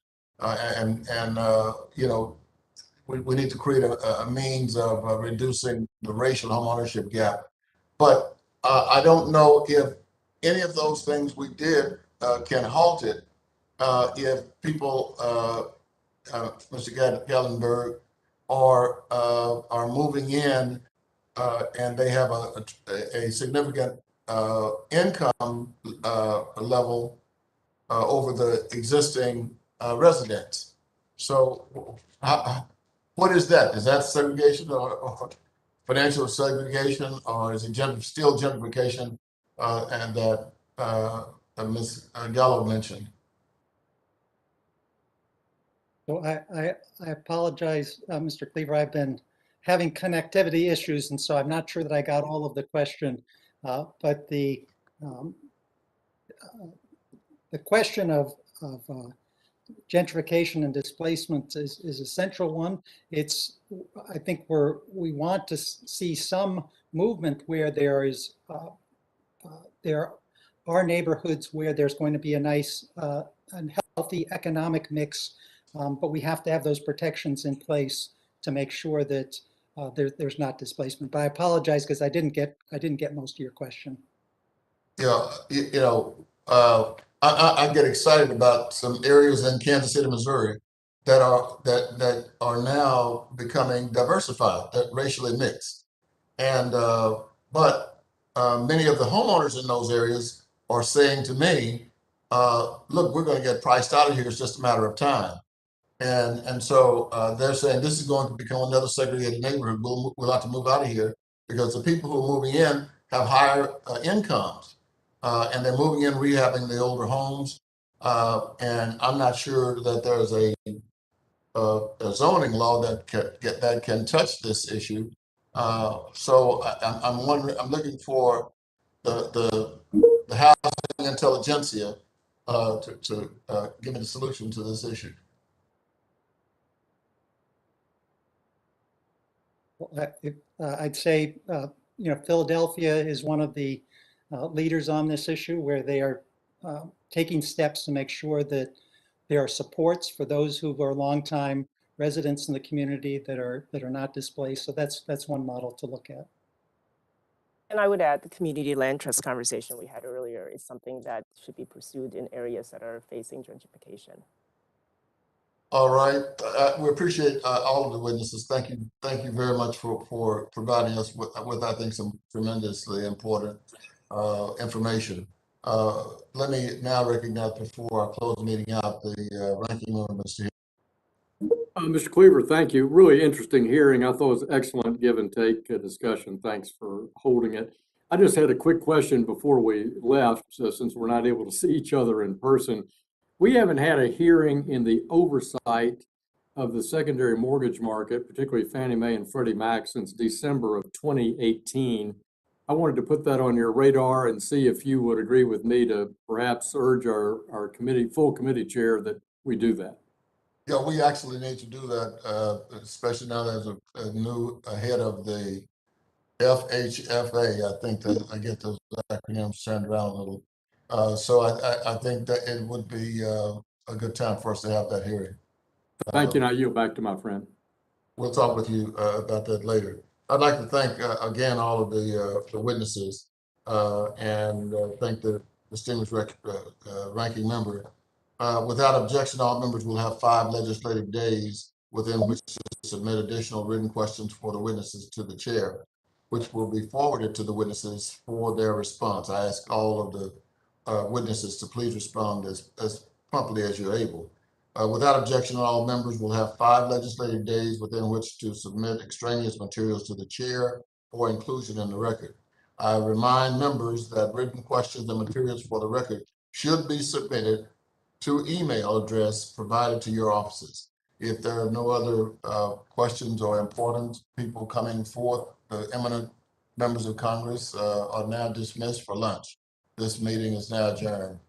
we need to create a means of reducing the racial home ownership gap. But I don't know if any of those things we did can halt it if people, Mr. Gallenberg, are moving in and they have a significant income level over the existing residents. So what is that? Is that segregation or financial segregation, or is it still gentrification and that Ms. Gallo mentioned? So I apologize, Mr. Cleaver. I've been having connectivity issues, and so I'm not sure that I got all of the question. But the question of gentrification and displacement is a central one. I think we want to see some movement where there are neighborhoods where there's going to be a nice and healthy economic mix, but we have to have those protections in place to make sure that there's not displacement. But I apologize because I didn't get most of your question. Yeah, I get excited about some areas in Kansas City, Missouri that are now becoming diversified, that racially mixed. And but many of the homeowners in those areas are saying to me, look, we're going to get priced out of here. It's just a matter of time. And so they're saying this is going to become another segregated neighborhood. We'll have to move out of here because the people who are moving in have higher incomes. And they're moving in, rehabbing the older homes. And I'm not sure that there's a zoning law that can touch this issue. So I'm wondering, I'm looking for the housing intelligentsia to give me the solution to this issue. Well, I'd say, Philadelphia is one of the leaders on this issue where they are taking steps to make sure that there are supports for those who are longtime residents in the community that are not displaced. So that's one model to look at. And I would add the community land trust conversation we had earlier is something that should be pursued in areas that are facing gentrification. All right, we appreciate all of the witnesses. Thank you very much for providing us with I think some tremendously important information. Let me now recognize, before I close the meeting out, the ranking member, Mr. Hill. Mr. Cleaver, thank you. Really interesting hearing. I thought it was excellent give and take discussion. Thanks for holding it. I just had a quick question before we left, since we're not able to see each other in person. We haven't had a hearing in the oversight of the secondary mortgage market, particularly Fannie Mae and Freddie Mac, since December of 2018. I wanted to put that on your radar and see if you would agree with me to perhaps urge our full committee chair that we do that. Yeah, we actually need to do that, especially now there's a new head of the FHFA. I think that I get those acronyms turned around a little. So I think that it would be a good time for us to have that hearing. Thank you. Now yield back to my friend. We'll talk with you about that later. I'd like to thank again all of the witnesses and thank the distinguished ranking member. Without objection, all members will have 5 legislative days within which to submit additional written questions for the witnesses to the chair, which will be forwarded to the witnesses for their response. I ask all of the witnesses to please respond as promptly as you're able. Without objection, all members will have 5 legislative days within which to submit extraneous materials to the chair for inclusion in the record. I remind members that written questions and materials for the record should be submitted to email address provided to your offices. If there are no other questions or important people coming forth, the eminent members of Congress are now dismissed for lunch. This meeting is now adjourned.